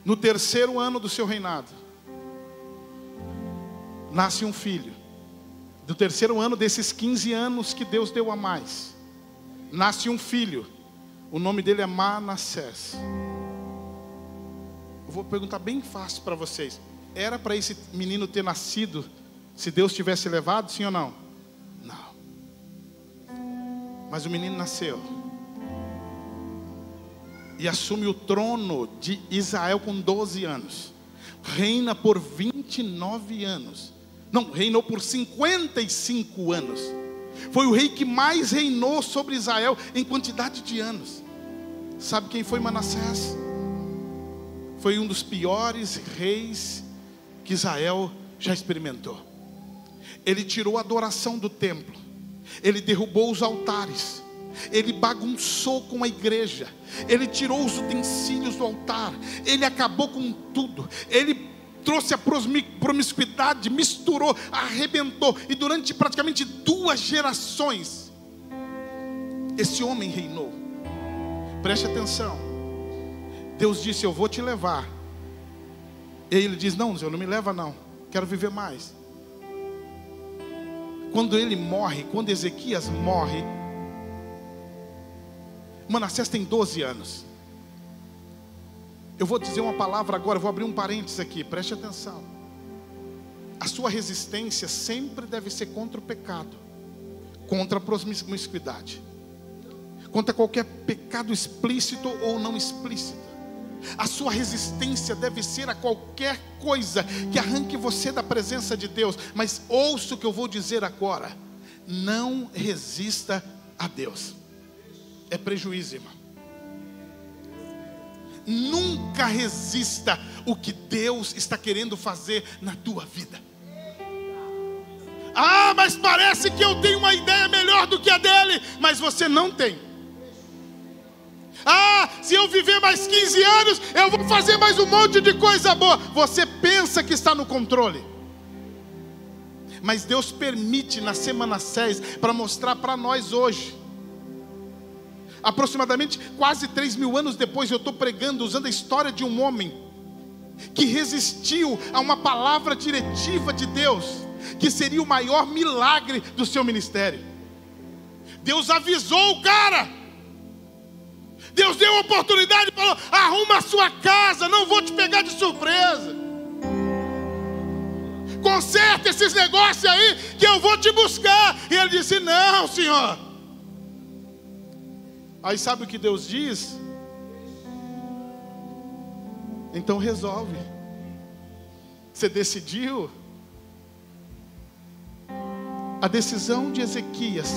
No terceiro ano do seu reinado, nasce um filho. Do terceiro ano desses 15 anos que Deus deu a mais, nasce um filho. O nome dele é Manassés. Eu vou perguntar bem fácil para vocês. Era para esse menino ter nascido se Deus tivesse levado, sim ou não? Não. Mas o menino nasceu. E assume o trono de Israel com 12 anos. Reina por 29 anos. Não, reinou por 55 anos. Foi o rei que mais reinou sobre Israel em quantidade de anos. Sabe quem foi Manassés? Foi um dos piores reis que Israel já experimentou. Ele tirou a adoração do templo. Ele derrubou os altares. Ele bagunçou com a igreja. Ele tirou os utensílios do altar. Ele acabou com tudo. Ele trouxe a promiscuidade, misturou, arrebentou. E durante praticamente 2 gerações, esse homem reinou. Preste atenção. Deus disse: eu vou te levar. E ele diz: não, Senhor, não me leva não, quero viver mais. Quando ele morre, quando Ezequias morre, Manassés tem 12 anos. Eu vou dizer uma palavra agora, vou abrir um parênteses aqui, preste atenção. A sua resistência sempre deve ser contra o pecado, contra a promiscuidade, contra qualquer pecado explícito ou não explícito. A sua resistência deve ser a qualquer coisa que arranque você da presença de Deus. Mas ouça o que eu vou dizer agora: não resista a Deus. É prejuízo, irmão. Nunca resista o que Deus está querendo fazer na tua vida. Ah, mas parece que eu tenho uma ideia melhor do que a dele. Mas você não tem. Ah, se eu viver mais 15 anos, eu vou fazer mais um monte de coisa boa. Você pensa que está no controle. Mas Deus permite nascer Manassés para mostrar para nós hoje. Aproximadamente quase 3.000 anos depois, eu estou pregando usando a história de um homem que resistiu a uma palavra diretiva de Deus, que seria o maior milagre do seu ministério. Deus avisou o cara. Deus deu a oportunidade e falou: arruma a sua casa, não vou te pegar de surpresa. Conserta esses negócios aí que eu vou te buscar. E ele disse: não, Senhor. Aí sabe o que Deus diz? Então resolve. Você decidiu. A decisão de Ezequias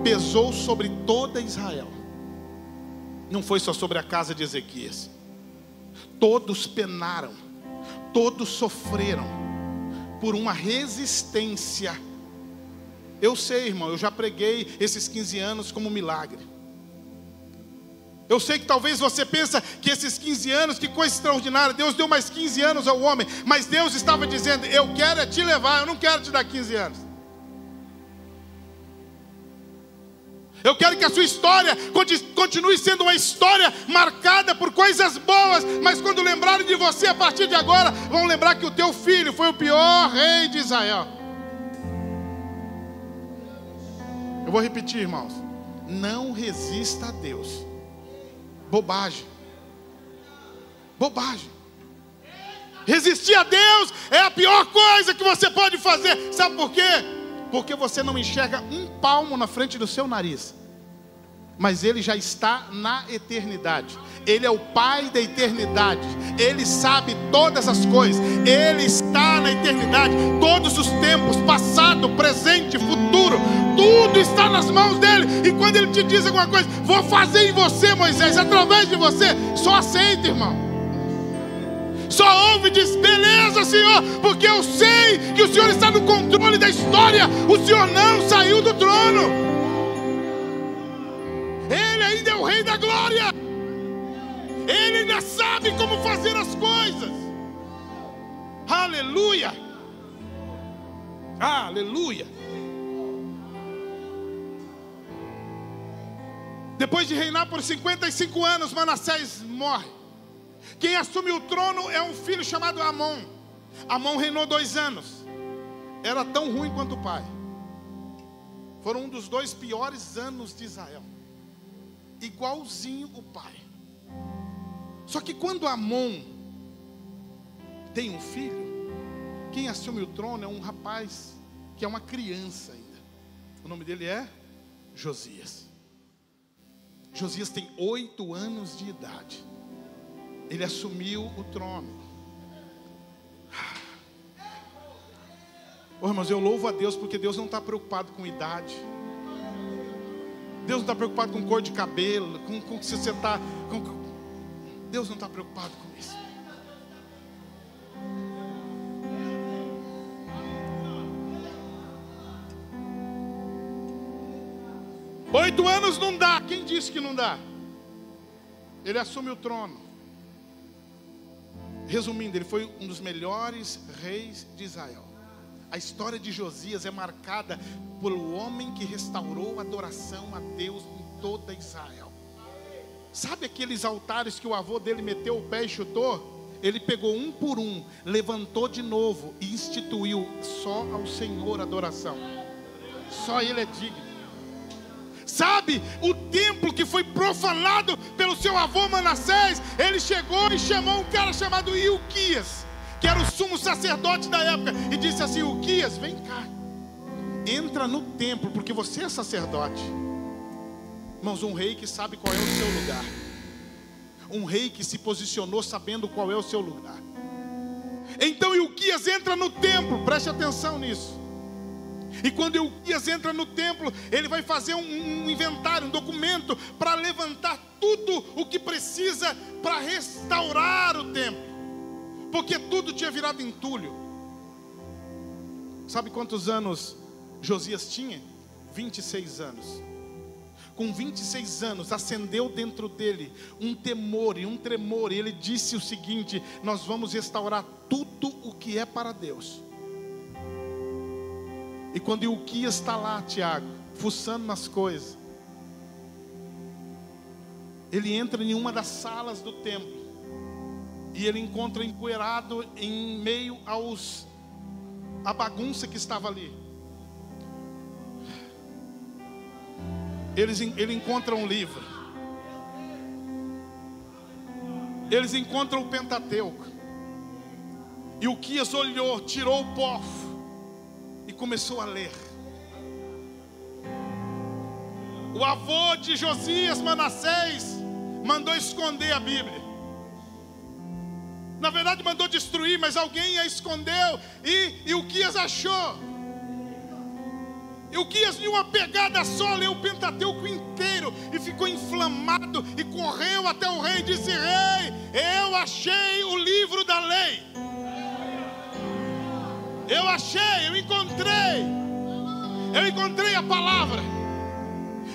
pesou sobre toda Israel. Não foi só sobre a casa de Ezequias. Todos penaram, todos sofreram por uma resistência. Eu sei, irmão, eu já preguei esses 15 anos como milagre. Eu sei que talvez você pensa que esses 15 anos, que coisa extraordinária, Deus deu mais 15 anos ao homem. Mas Deus estava dizendo: eu quero é te levar, eu não quero te dar 15 anos. Eu quero que a sua história continue sendo uma história marcada por coisas boas. Mas quando lembrarem de você a partir de agora, vão lembrar que o teu filho foi o pior rei de Israel. Eu vou repetir, irmãos: não resista a Deus. Bobagem. Bobagem. Resistir a Deus é a pior coisa que você pode fazer. Sabe por quê? Porque você não enxerga um palmo na frente do seu nariz. mas Ele já está na eternidade. Ele é o Pai da eternidade. Ele sabe todas as coisas. Ele está na eternidade. Todos os tempos, passado, presente, futuro, tudo está nas mãos dele. E quando Ele te diz alguma coisa, vou fazer em você, Moisés, através de você, só aceita, irmão. Só ouve e diz, beleza, Senhor, porque eu sei que o Senhor está no controle da história. O Senhor não saiu do trono. Ele ainda é o Rei da Glória. Ele ainda sabe como fazer as coisas. Aleluia. Aleluia. Depois de reinar por 55 anos, Manassés morre. Quem assume o trono é um filho chamado Amon. Amon reinou 2 anos. Era tão ruim quanto o pai. Foram um dos 2 piores anos de Israel. Igualzinho o pai. Só que quando Amon tem um filho, quem assume o trono é um rapaz que é uma criança ainda. O nome dele é Josias. Josias tem 8 anos de idade. Ele assumiu o trono. Oh, irmãos, eu louvo a Deus porque Deus não está preocupado com idade. Deus não está preocupado com cor de cabelo, com se você está... Deus não está preocupado com isso. Oito anos não dá. Quem disse que não dá? Ele assume o trono. Resumindo, ele foi um dos melhores reis de Israel. A história de Josias é marcada pelo homem que restaurou a adoração a Deus em toda Israel. Sabe aqueles altares que o avô dele meteu o pé e chutou? Ele pegou um por um, levantou de novo e instituiu só ao Senhor a adoração. Só Ele é digno. Sabe, o templo que foi profanado pelo seu avô Manassés, ele chegou e chamou um cara chamado Ilquias, que era o sumo sacerdote da época, e disse assim: Ilquias, vem cá, entra no templo, porque você é sacerdote. Irmãos, um rei que sabe qual é o seu lugar, um rei que se posicionou sabendo qual é o seu lugar. Então Ilquias entra no templo, preste atenção nisso. E quando Ilquias entra no templo, ele vai fazer um inventário, um documento, para levantar tudo o que precisa para restaurar o templo, porque tudo tinha virado entulho. Sabe quantos anos Josias tinha? 26 anos. Com 26 anos, acendeu dentro dele um temor e um tremor, e ele disse o seguinte: nós vamos restaurar tudo o que é para Deus. E quando Ilquias está lá, Tiago, fuçando nas coisas, ele entra em uma das salas do templo, e ele encontra empoeirado em meio à bagunça que estava ali. Ele encontra um livro. Eles encontram o Pentateuco. Ilquias olhou, tirou o pó e começou a ler. O avô de Josias, Manassés, mandou esconder a Bíblia. Na verdade mandou destruir, mas alguém a escondeu, e Ilquias achou. Ilquias, em uma pegada só, leu o Pentateuco inteiro e ficou inflamado, e correu até o rei e disse: rei, eu achei o livro da lei. Eu achei, eu encontrei a palavra,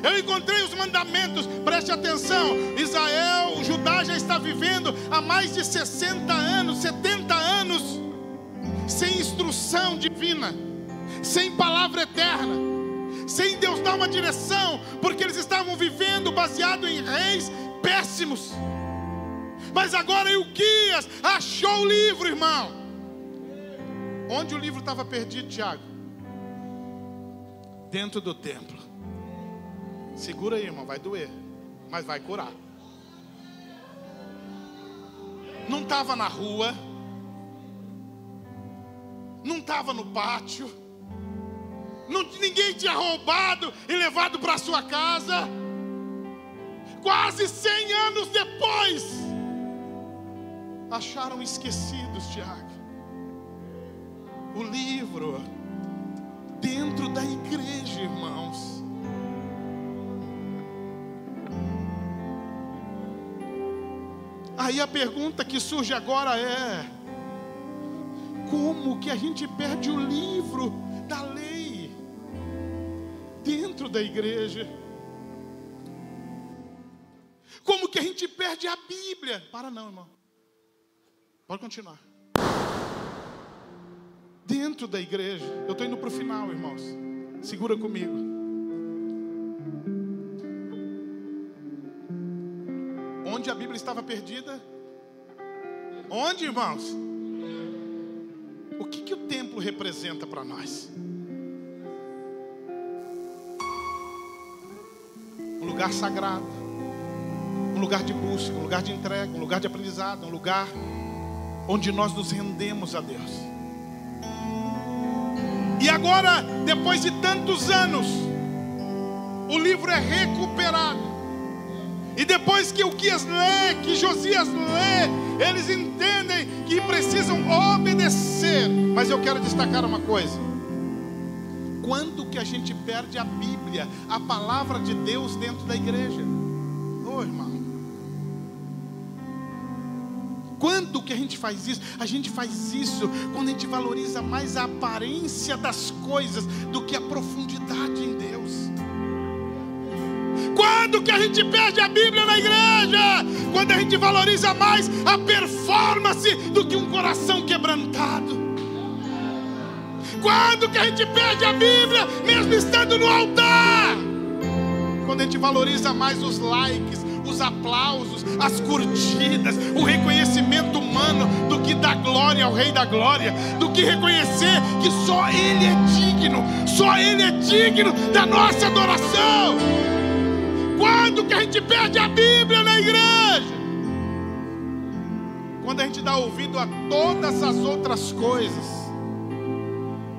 eu encontrei os mandamentos. Preste atenção, Israel, Judá já está vivendo há mais de 60 anos, 70 anos, sem instrução divina, sem palavra eterna, sem Deus dar uma direção, porque eles estavam vivendo baseado em reis péssimos. Mas agora Ilquias achou o livro, irmão. Onde o livro estava perdido, Tiago? Dentro do templo. Segura aí, irmão, vai doer, mas vai curar. Não estava na rua, não estava no pátio, ninguém tinha roubado e levado para sua casa. quase 100 anos depois, acharam esquecidos, Tiago, o livro dentro da igreja, irmãos. Aí a pergunta que surge agora é: como que a gente perde o livro da lei dentro da igreja? Como que a gente perde a Bíblia? Para não, irmão. Pode continuar. Dentro da igreja. Eu estou indo para o final, irmãos. Segura comigo. Onde a Bíblia estava perdida? Onde, irmãos? O que o templo representa para nós? Um lugar sagrado, um lugar de busca, um lugar de entrega, um lugar de aprendizado, um lugar onde nós nos rendemos a Deus. E agora, depois de tantos anos, o livro é recuperado. E depois que Uquias lê, que Josias lê, eles entendem que precisam obedecer. Mas eu quero destacar uma coisa: quando que a gente perde a Bíblia, a palavra de Deus dentro da igreja? Ô irmão, quando que a gente faz isso? A gente faz isso quando a gente valoriza mais a aparência das coisas do que a profundidade em Deus. Quando que a gente perde a Bíblia na igreja? Quando a gente valoriza mais a performance do que um coração quebrantado. Quando que a gente perde a Bíblia, mesmo estando no altar? Quando a gente valoriza mais os likes, os aplausos, as curtidas, o reconhecimento humano, do que dar glória ao Rei da Glória, do que reconhecer que só Ele é digno da nossa adoração. Quando que a gente perde a Bíblia na igreja? Quando a gente dá ouvido a todas as outras coisas,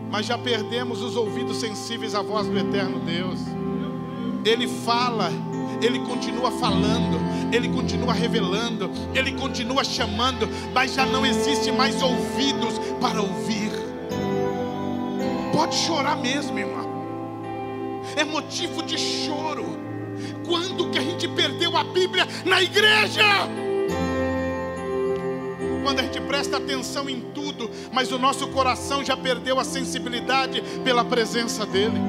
mas já perdemos os ouvidos sensíveis à voz do eterno Deus. Ele fala, Ele continua falando, Ele continua revelando, Ele continua chamando, mas já não existe mais ouvidos para ouvir. Pode chorar mesmo, irmão. É motivo de choro. Quando que a gente perdeu a Bíblia na igreja? Quando a gente presta atenção em tudo, mas o nosso coração já perdeu a sensibilidade pela presença dEle.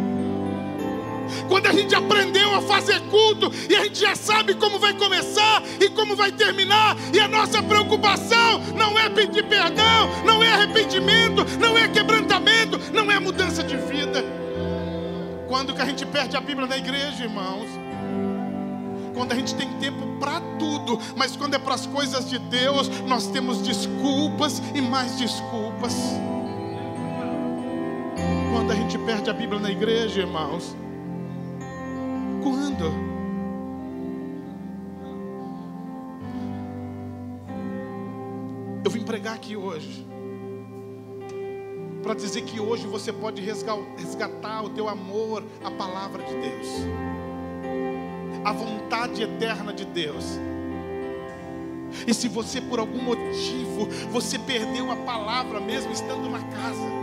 Quando a gente aprendeu a fazer culto e a gente já sabe como vai começar e como vai terminar, e a nossa preocupação não é pedir perdão, não é arrependimento, não é quebrantamento, não é mudança de vida. Quando que a gente perde a Bíblia na igreja, irmãos? Quando a gente tem tempo para tudo, mas quando é para as coisas de Deus, nós temos desculpas e mais desculpas. Quando a gente perde a Bíblia na igreja, irmãos? Quando? Eu vim pregar aqui hoje para dizer que hoje você pode resgatar o teu amor à palavra de Deus, a vontade eterna de Deus. E se você por algum motivo você perdeu a palavra mesmo estando na casa,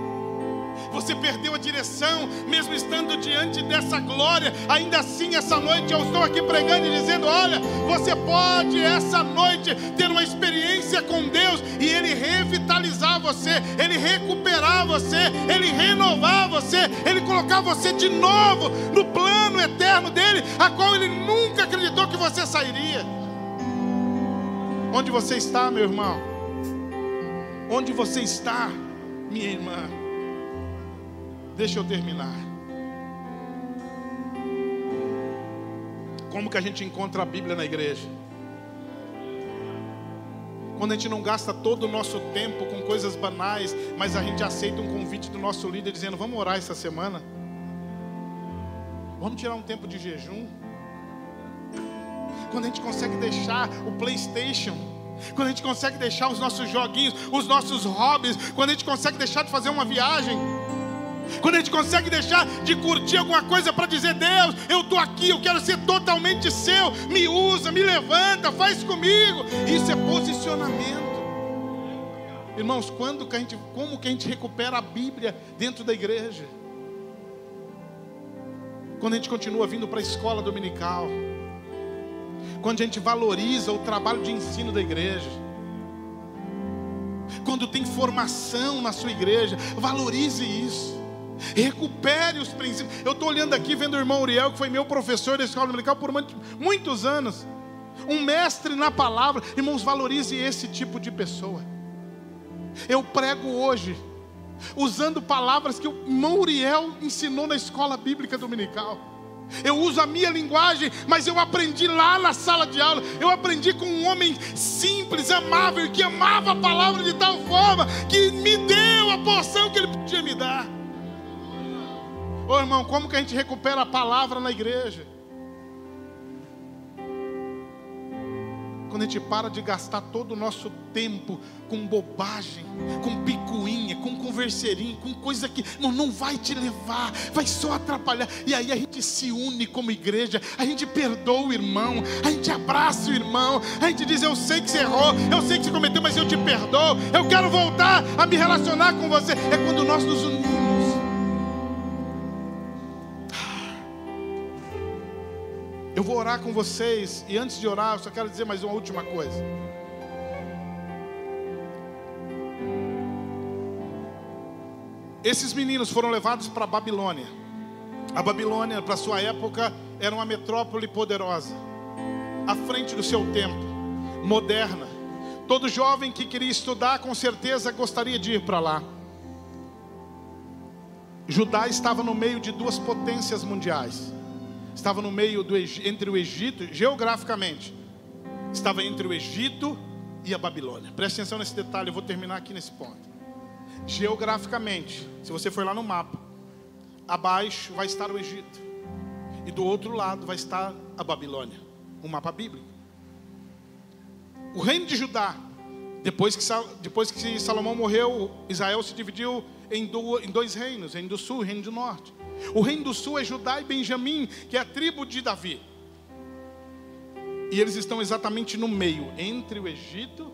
você perdeu a direção mesmo estando diante dessa glória, ainda assim essa noite eu estou aqui pregando e dizendo: olha, você pode essa noite ter uma experiência com Deus e Ele revitalizar você, Ele recuperar você, Ele renovar você, Ele colocar você de novo no plano eterno dEle, a qual Ele nunca acreditou que você sairia. Onde você está, meu irmão? Onde você está, minha irmã? Deixa eu terminar. Como que a gente encontra a Bíblia na igreja? Quando a gente não gasta todo o nosso tempo com coisas banais, mas a gente aceita um convite do nosso líder dizendo: vamos orar essa semana? Vamos tirar um tempo de jejum? Quando a gente consegue deixar o PlayStation, quando a gente consegue deixar os nossos joguinhos, os nossos hobbies, quando a gente consegue deixar de fazer uma viagem, Quando a gente consegue deixar de curtir alguma coisa para dizer: Deus, eu estou aqui, eu quero ser totalmente seu, me usa, me levanta, faz comigo. Isso é posicionamento. Irmãos, como que a gente recupera a Bíblia dentro da igreja? Quando a gente continua vindo para a escola dominical, quando a gente valoriza o trabalho de ensino da igreja, quando tem formação na sua igreja, valorize isso, recupere os princípios. Eu estou olhando aqui, vendo o irmão Uriel, que foi meu professor da escola dominical por muitos anos, um mestre na palavra. Irmãos, valorize esse tipo de pessoa. Eu prego hoje usando palavras que o irmão Uriel ensinou na escola bíblica dominical. Eu uso a minha linguagem, mas eu aprendi lá na sala de aula. Eu aprendi com um homem simples, amável, que amava a palavra de tal forma que me deu a porção que ele podia me dar. Ô irmão, como que a gente recupera a palavra na igreja? Quando a gente para de gastar todo o nosso tempo com bobagem, com picuinha, com converseirinho, com coisa que não vai te levar, vai só atrapalhar. E aí a gente se une como igreja, a gente perdoa o irmão, a gente abraça o irmão, a gente diz: eu sei que você errou, eu sei que você cometeu, mas eu te perdoo, eu quero voltar a me relacionar com você. É quando nós nos unimos. Eu vou orar com vocês, e antes de orar, eu só quero dizer mais uma última coisa. Esses meninos foram levados para a Babilônia. A Babilônia, para sua época, era uma metrópole poderosa, à frente do seu tempo, moderna. Todo jovem que queria estudar, com certeza gostaria de ir para lá. Judá estava no meio de duas potências mundiais. Estava no meio entre o Egito, geograficamente, estava entre o Egito e a Babilônia. Preste atenção nesse detalhe, eu vou terminar aqui nesse ponto. Geograficamente, se você for lá no mapa, abaixo vai estar o Egito, e do outro lado vai estar a Babilônia, um mapa bíblico. O reino de Judá, depois que Salomão morreu, Israel se dividiu em dois reinos, reino do sul e reino do norte. O reino do sul é Judá e Benjamim, que é a tribo de Davi. E eles estão exatamente no meio, entre o Egito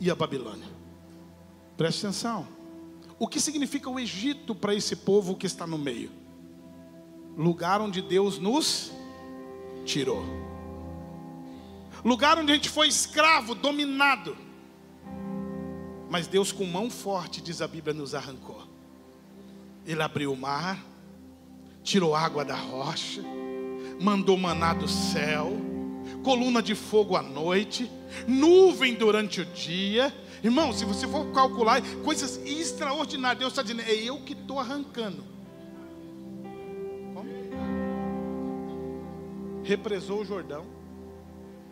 e a Babilônia. Preste atenção. O que significa o Egito para esse povo que está no meio? Lugar onde Deus nos tirou. Lugar onde a gente foi escravo, dominado. Mas Deus, com mão forte, diz a Bíblia, nos arrancou. Ele abriu o mar, tirou água da rocha, mandou maná do céu, coluna de fogo à noite, nuvem durante o dia. Irmão, se você for calcular, coisas extraordinárias. Deus está dizendo: é eu que estou arrancando. Como? Represou o Jordão.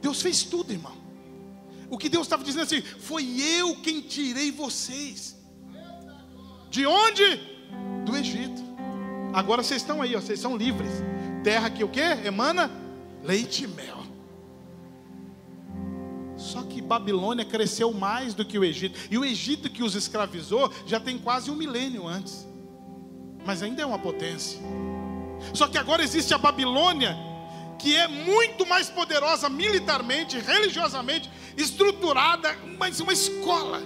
Deus fez tudo, irmão. O que Deus estava dizendo assim: foi eu quem tirei vocês. De onde? Do Egito. Agora vocês estão aí, ó, vocês são livres. Terra que o quê? Emana leite e mel. Só que Babilônia cresceu mais do que o Egito. E o Egito que os escravizou já tem quase 1 milênio antes. Mas ainda é uma potência. Só que agora existe a Babilônia, que é muito mais poderosa militarmente, religiosamente, estruturada, mas uma escola.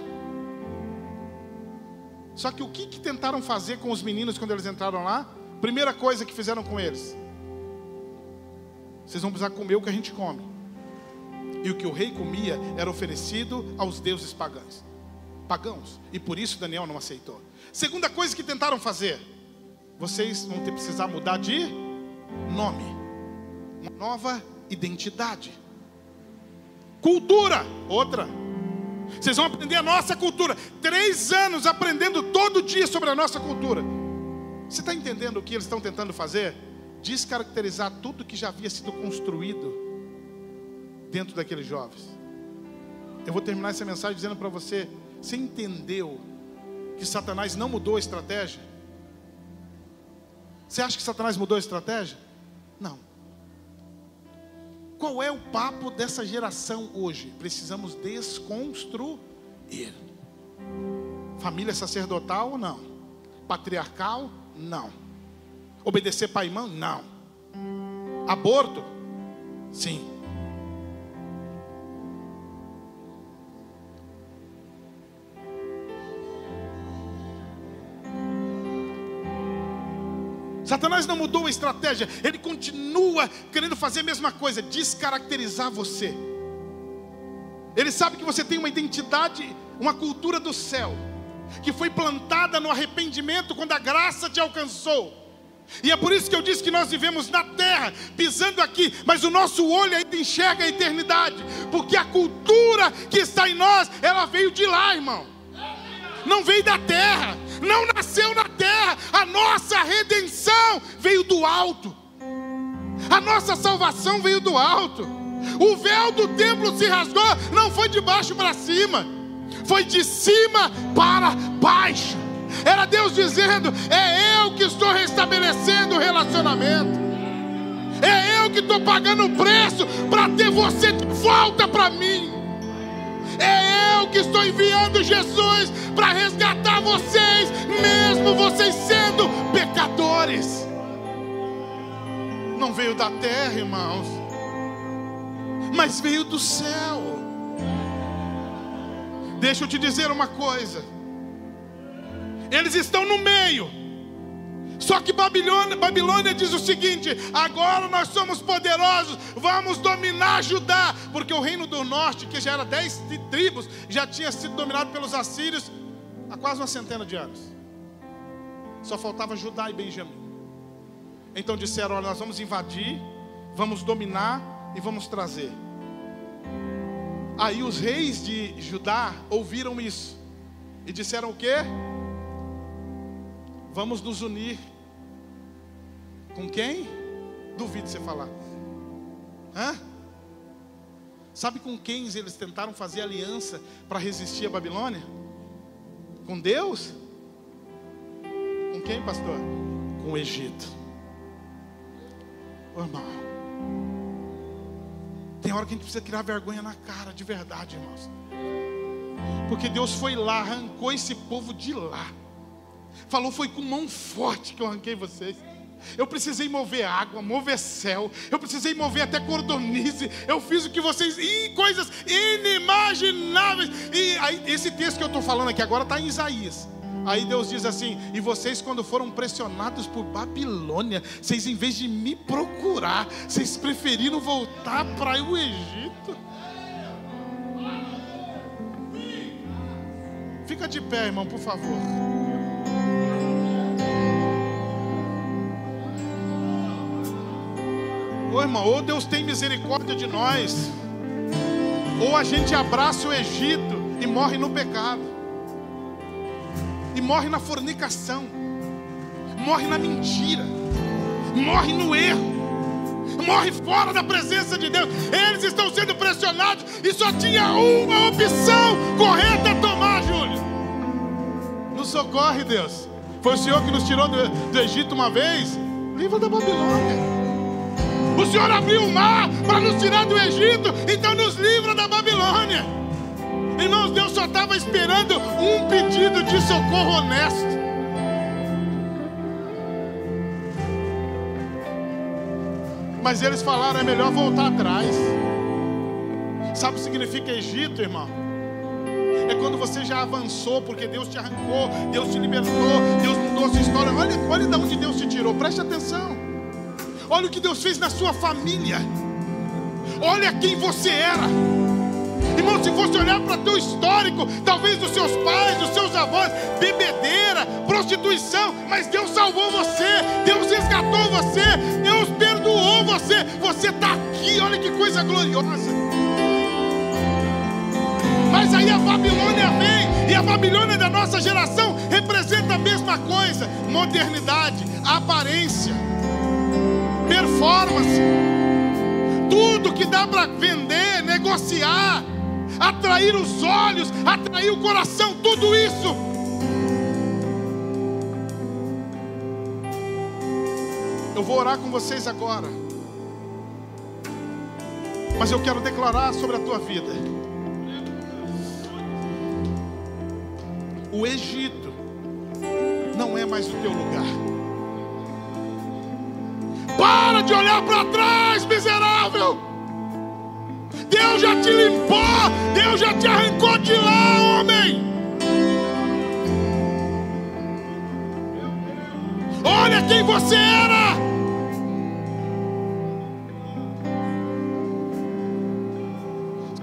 Só que o que tentaram fazer com os meninos quando eles entraram lá? Primeira coisa que fizeram com eles: vocês vão precisar comer o que a gente come. E o que o rei comia era oferecido aos deuses pagãos. E por isso Daniel não aceitou. Segunda coisa que tentaram fazer: vocês vão precisar mudar de nome, uma nova identidade. Cultura, outra. Vocês vão aprender a nossa cultura. 3 anos aprendendo todo dia sobre a nossa cultura. Você está entendendo o que eles estão tentando fazer? Descaracterizar tudo que já havia sido construído dentro daqueles jovens. Eu vou terminar essa mensagem dizendo para você: você entendeu que Satanás não mudou a estratégia? Você acha que Satanás mudou a estratégia? Não. Qual é o papo dessa geração hoje? Precisamos desconstruir. Família sacerdotal ou não? Patriarcal? Não. Obedecer pai e mãe? Não. Aborto? Sim. Satanás não mudou a estratégia, ele continua querendo fazer a mesma coisa, descaracterizar você. Ele sabe que você tem uma identidade, uma cultura do céu, que foi plantada no arrependimento quando a graça te alcançou. E é por isso que eu disse que nós vivemos na terra, pisando aqui, mas o nosso olho ainda enxerga a eternidade, porque a cultura que está em nós, ela veio de lá, irmão. Não veio da terra, não nasceu na terra. A nossa redenção veio do alto, a nossa salvação veio do alto. O véu do templo se rasgou, não foi de baixo para cima, foi de cima para baixo. Era Deus dizendo: é eu que estou restabelecendo o relacionamento, é eu que estou pagando o preço para ter você de volta para mim. É eu que estou enviando Jesus para resgatar vocês, mesmo vocês sendo pecadores. Não veio da terra, irmãos, mas veio do céu. Deixa eu te dizer uma coisa. Eles estão no meio. Só que Babilônia diz o seguinte: agora nós somos poderosos, vamos dominar Judá. Porque o reino do norte, que já era 10 tribos, já tinha sido dominado pelos assírios há quase uma centena de anos. Só faltava Judá e Benjamim. Então disseram: olha, nós vamos invadir, vamos dominar e vamos trazer. Aí os reis de Judá ouviram isso e disseram o quê? Vamos nos unir. Com quem? Duvido você falar. Sabe com quem eles tentaram fazer aliança para resistir à Babilônia? Com Deus? Com quem, pastor? Com o Egito. Ô, irmão, tem hora que a gente precisa criar vergonha na cara, de verdade, irmãos. Porque Deus foi lá, arrancou esse povo de lá. Falou: foi com mão forte que eu arranquei vocês. Eu precisei mover água, mover céu, eu precisei mover até cordonize. Eu fiz o que vocês, coisas inimagináveis. E aí, esse texto que eu estou falando aqui agora está em Isaías. Aí Deus diz assim: e vocês, quando foram pressionados por Babilônia, vocês, em vez de me procurar, vocês preferiram voltar para o Egito. Fica de pé, irmão, por favor. Ô, irmão, ou Deus tem misericórdia de nós, ou a gente abraça o Egito e morre no pecado, e morre na fornicação, morre na mentira, morre no erro, morre fora da presença de Deus. Eles estão sendo pressionados e só tinha uma opção correta a tomar, Júlio. Nos socorre, Deus. Foi o Senhor que nos tirou do Egito uma vez. Livra da Babilônia. O Senhor abriu o mar para nos tirar do Egito, então nos livra da Babilônia. Irmãos, Deus só estava esperando um pedido de socorro honesto. Mas eles falaram: é melhor voltar atrás. Sabe o que significa Egito, irmão? É quando você já avançou, porque Deus te arrancou, Deus te libertou, Deus mudou a sua história. Olha de onde Deus te tirou, preste atenção. Olha o que Deus fez na sua família. Olha quem você era. Irmão, se fosse olhar para teu histórico, talvez dos seus pais, dos seus avós, bebedeira, prostituição, mas Deus salvou você, Deus resgatou você, Deus perdoou você. Você está aqui, olha que coisa gloriosa. Mas aí a Babilônia vem, e a Babilônia da nossa geração representa a mesma coisa: modernidade, aparência, performance, tudo que dá para vender, negociar, atrair os olhos, atrair o coração, tudo isso. Eu vou orar com vocês agora, mas eu quero declarar sobre a tua vida. O Egito não é mais o teu lugar. Para de olhar para trás, miserável. Deus já te limpou, Deus já te arrancou de lá, homem. Olha quem você era.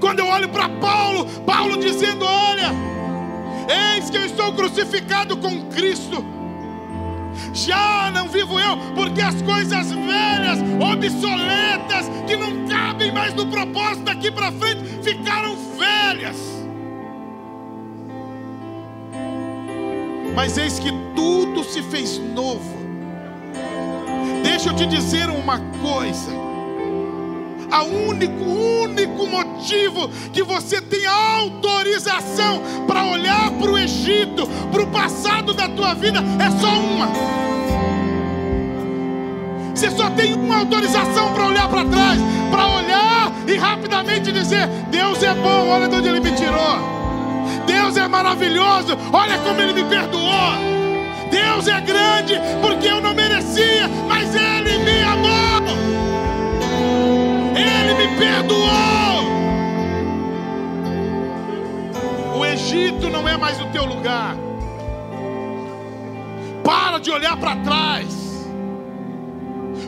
Quando eu olho para Paulo dizendo: olha, eis que eu estou crucificado com Cristo. Já não vivo eu, porque as coisas velhas, obsoletas, que não cabem mais no propósito daqui para frente, ficaram velhas. Mas eis que tudo se fez novo. Deixa eu te dizer uma coisa. O único motivo que você tem autorização para olhar para o Egito, para o passado da tua vida, é só uma. Você só tem uma autorização para olhar para trás, para olhar e rapidamente dizer: Deus é bom, olha de onde Ele me tirou. Deus é maravilhoso, olha como Ele me perdoou. Deus é grande, porque eu não merecia, mas Ele me amou. Ele me perdoou. O Egito não é mais o teu lugar. Para de olhar para trás.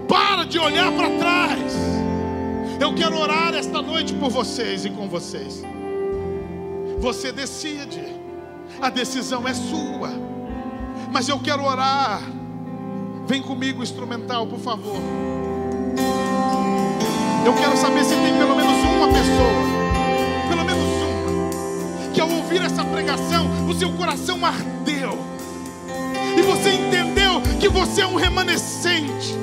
Para de olhar para trás. Eu quero orar esta noite por vocês e com vocês. Você decide. A decisão é sua. Mas eu quero orar. Vem comigo, instrumental, por favor. Eu quero saber se tem pelo menos uma pessoa, pelo menos uma, que ao ouvir essa pregação, o seu coração ardeu, e você entendeu que você é um remanescente.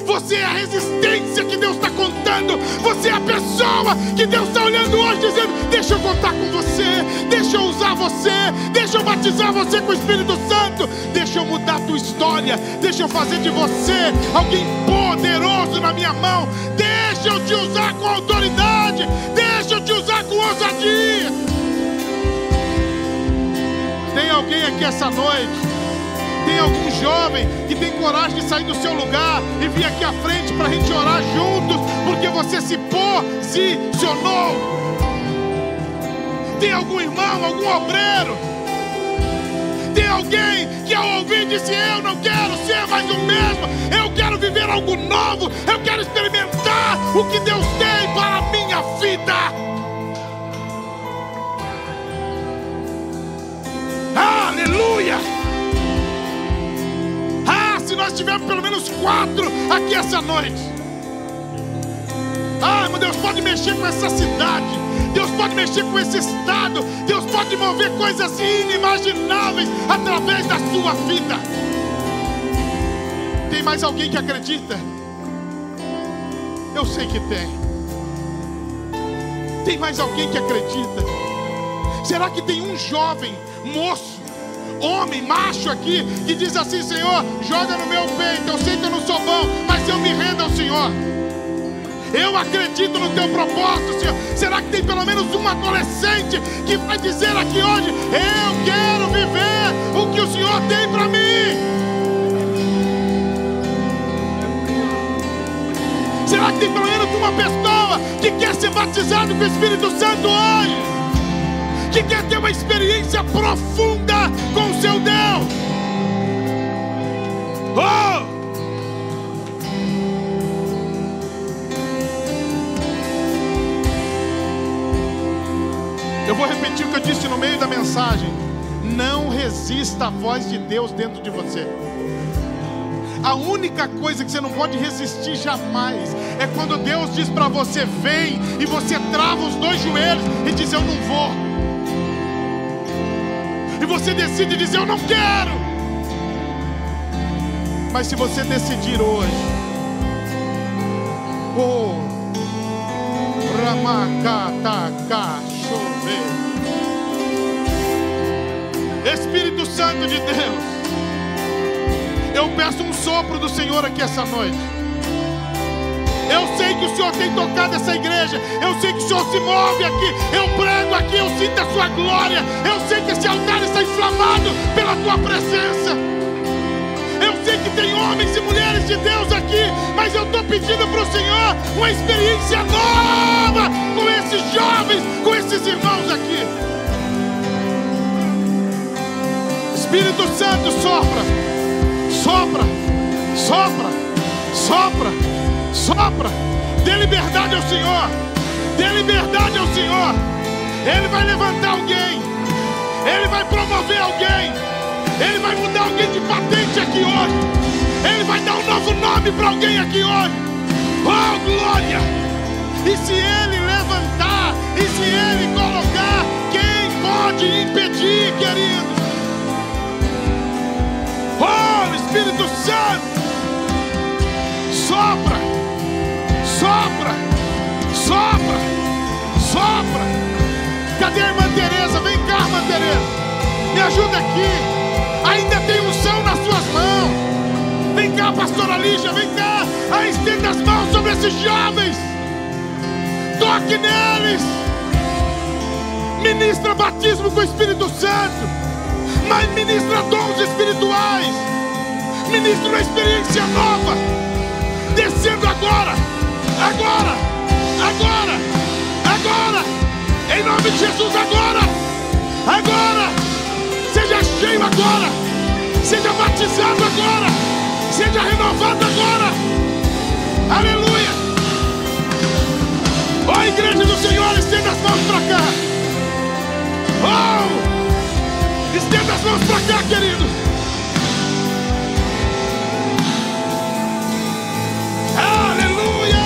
Você é a resistência que Deus está contando. Você é a pessoa que Deus está olhando hoje dizendo: deixa eu contar com você, deixa eu usar você, deixa eu batizar você com o Espírito Santo, deixa eu mudar a tua história, deixa eu fazer de você alguém poderoso na minha mão, deixa eu te usar com autoridade, deixa eu te usar com ousadia. Tem alguém aqui essa noite? Tem algum jovem que tem coragem de sair do seu lugar e vir aqui à frente para a gente orar juntos, porque você se posicionou? Tem algum irmão, algum obreiro? Tem alguém que ao ouvir disse: eu não quero ser mais o mesmo, eu quero viver algo novo, eu quero experimentar o que Deus tem para a minha vida. Aleluia! Se nós tivermos pelo menos 4 aqui essa noite. Meu Deus pode mexer com essa cidade, Deus pode mexer com esse estado, Deus pode mover coisas inimagináveis através da sua vida. Tem mais alguém que acredita? Eu sei que tem. Tem mais alguém que acredita? Será que tem um jovem, moço, homem, macho aqui, que diz assim: Senhor, joga no meu peito, eu sei que eu não sou bom, mas eu me rendo ao Senhor, eu acredito no teu propósito, Senhor? Será que tem pelo menos um adolescente que vai dizer aqui hoje: eu quero viver o que o Senhor tem para mim? Será que tem pelo menos uma pessoa que quer ser batizado com o Espírito Santo hoje? Que quer ter uma experiência profunda com o seu Deus? Eu vou repetir o que eu disse no meio da mensagem. Não resista à voz de Deus dentro de você. A única coisa que você não pode resistir jamais é quando Deus diz para você: vem, e você trava os 2 joelhos e diz: eu não vou. E você decide dizer: eu não quero. Mas se você decidir hoje, Espírito Santo de Deus, eu peço um sopro do Senhor aqui essa noite. Eu sei que o Senhor tem tocado essa igreja, eu sei que o Senhor se move aqui, eu prego aqui, eu sinto a sua glória, eu sei que esse altar está inflamado pela tua presença. Eu sei que tem homens e mulheres de Deus aqui, mas eu estou pedindo para o Senhor uma experiência nova com esses jovens, com esses irmãos aqui. Espírito Santo, sopra, sopra, sopra, sopra, sopra. Dê liberdade ao Senhor, dê liberdade ao Senhor. Ele vai levantar alguém, Ele vai promover alguém, Ele vai mudar alguém de patente aqui hoje, Ele vai dar um novo nome para alguém aqui hoje. Oh, glória! E se Ele levantar, e se Ele colocar, quem pode impedir, querido? Oh, Espírito Santo, sopra, sopra, sopra, sopra. Cadê a irmã Tereza? Vem cá, irmã Tereza, me ajuda aqui. Ainda tem unção nas suas mãos. Vem cá, pastora Lígia, vem cá. Aí estenda as mãos sobre esses jovens, toque neles, ministra batismo com o Espírito Santo, mas ministra dons espirituais, ministra uma experiência nova, descendo agora, agora, agora, agora, em nome de Jesus, agora, agora, seja cheio agora, seja batizado agora, seja renovado agora, aleluia. Ó, igreja do Senhor, estenda as mãos para cá, oh, estenda as mãos para cá, queridos. Aleluia!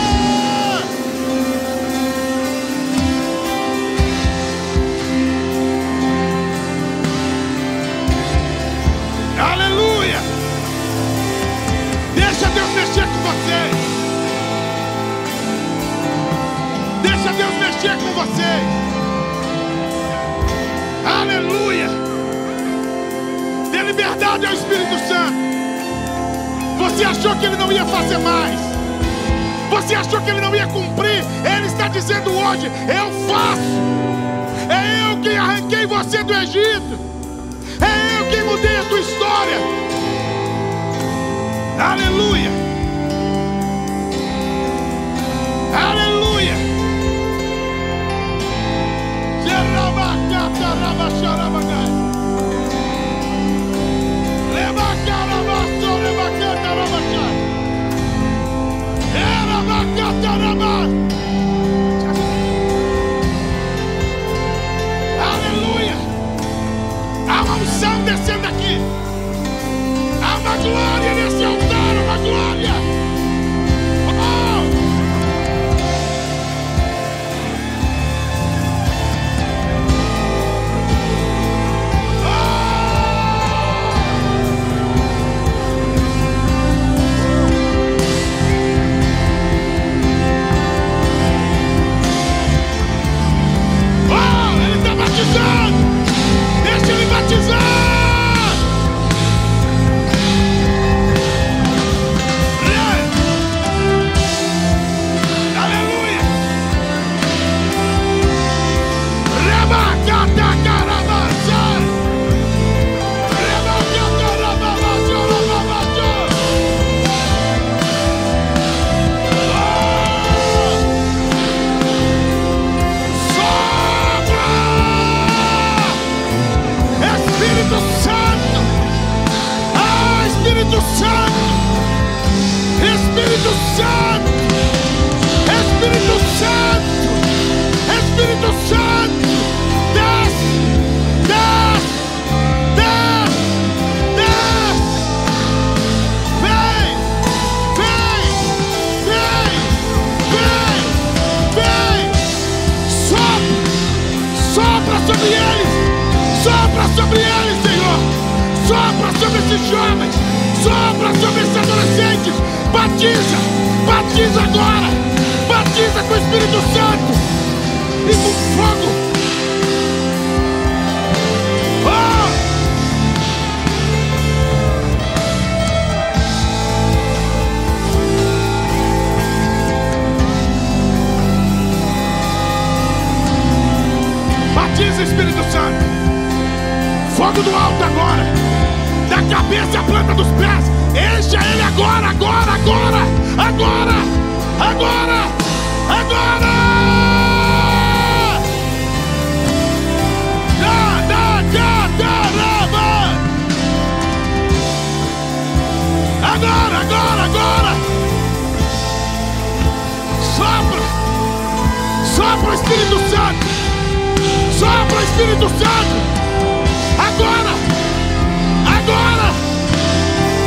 Aleluia! Deixa Deus mexer com vocês. Deixa Deus mexer com vocês. Aleluia! Dê liberdade ao Espírito Santo. Você achou que Ele não ia fazer mais? Você achou que Ele não ia cumprir? Ele está dizendo hoje: eu faço. É eu quem arranquei você do Egito. É eu quem mudei a tua história. Aleluia. Aleluia. Aleluia. Há uma unção descendo aqui. Há uma glória nesse altar, uma glória. Oh! Deixa Ele batizar. Aleluia. Rebacata carabasa. Rebacata rababasa, rababasa. Sopra! Espírito Santo, ah, Espírito Santo, Espírito Santo, Espírito Santo, Espírito Santo, desce, desce, desce, desce, vem, vem, vem, vem, vem, sopra, sopra sobre eles. Sopra sobre eles, Senhor. Sopra sobre esses jovens. Sopra sobre esses adolescentes. Batiza, batiza agora. Batiza com o Espírito Santo e com fogo. Oh! Batiza, Espírito Santo. Fogo do alto agora, da cabeça à planta dos pés. Encha ele agora, agora, agora, agora, agora, agora. Agora, agora, agora. Sopra. Sopra o Espírito Santo. Sopra o Espírito Santo. Agora. Agora.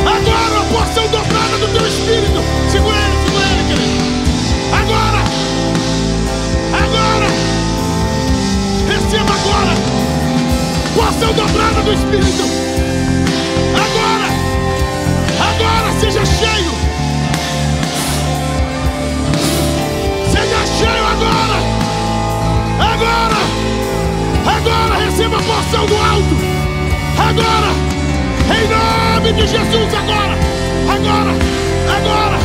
Agora a porção dobrada do teu Espírito. Segura ele, querido. Agora. Agora. Receba agora. Porção dobrada do Espírito. Agora. Agora seja cheio. Seja cheio agora. Agora. Agora receba a porção do alto. Agora. Em nome de Jesus agora. Agora. Agora.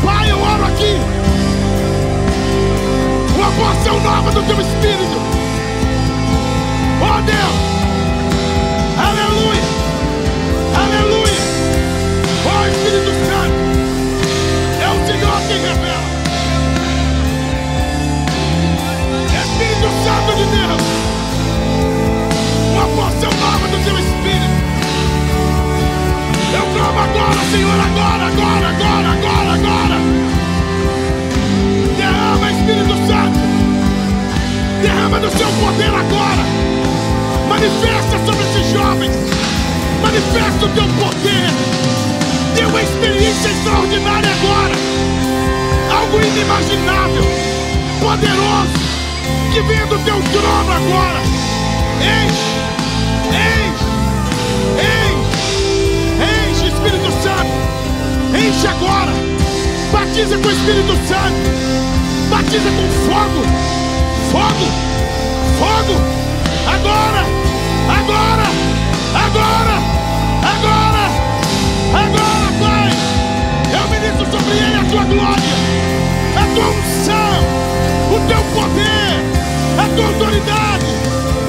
Pai, eu oro aqui. Uma porção nova do teu Espírito. Oh Deus. Aleluia. Aleluia. Oh Espírito Santo, é o Senhor quem revela. Espírito Santo de Deus, uma porção nova do teu Espírito. Eu clamo agora, Senhor, agora, agora, agora, agora, agora. Derrama, Espírito Santo, derrama do seu poder agora. Manifesta sobre esses jovens, manifesta o teu poder. Dê uma experiência extraordinária agora. Algo inimaginável, poderoso, que vem do teu trono agora. Enche, enche, enche, enche, Espírito Santo. Enche agora. Batiza com o Espírito Santo. Batiza com fogo. Fogo, fogo. Agora, agora, agora, agora, agora, Pai. Eu ministro sobre ele a tua glória, a tua unção, o teu poder, a tua autoridade.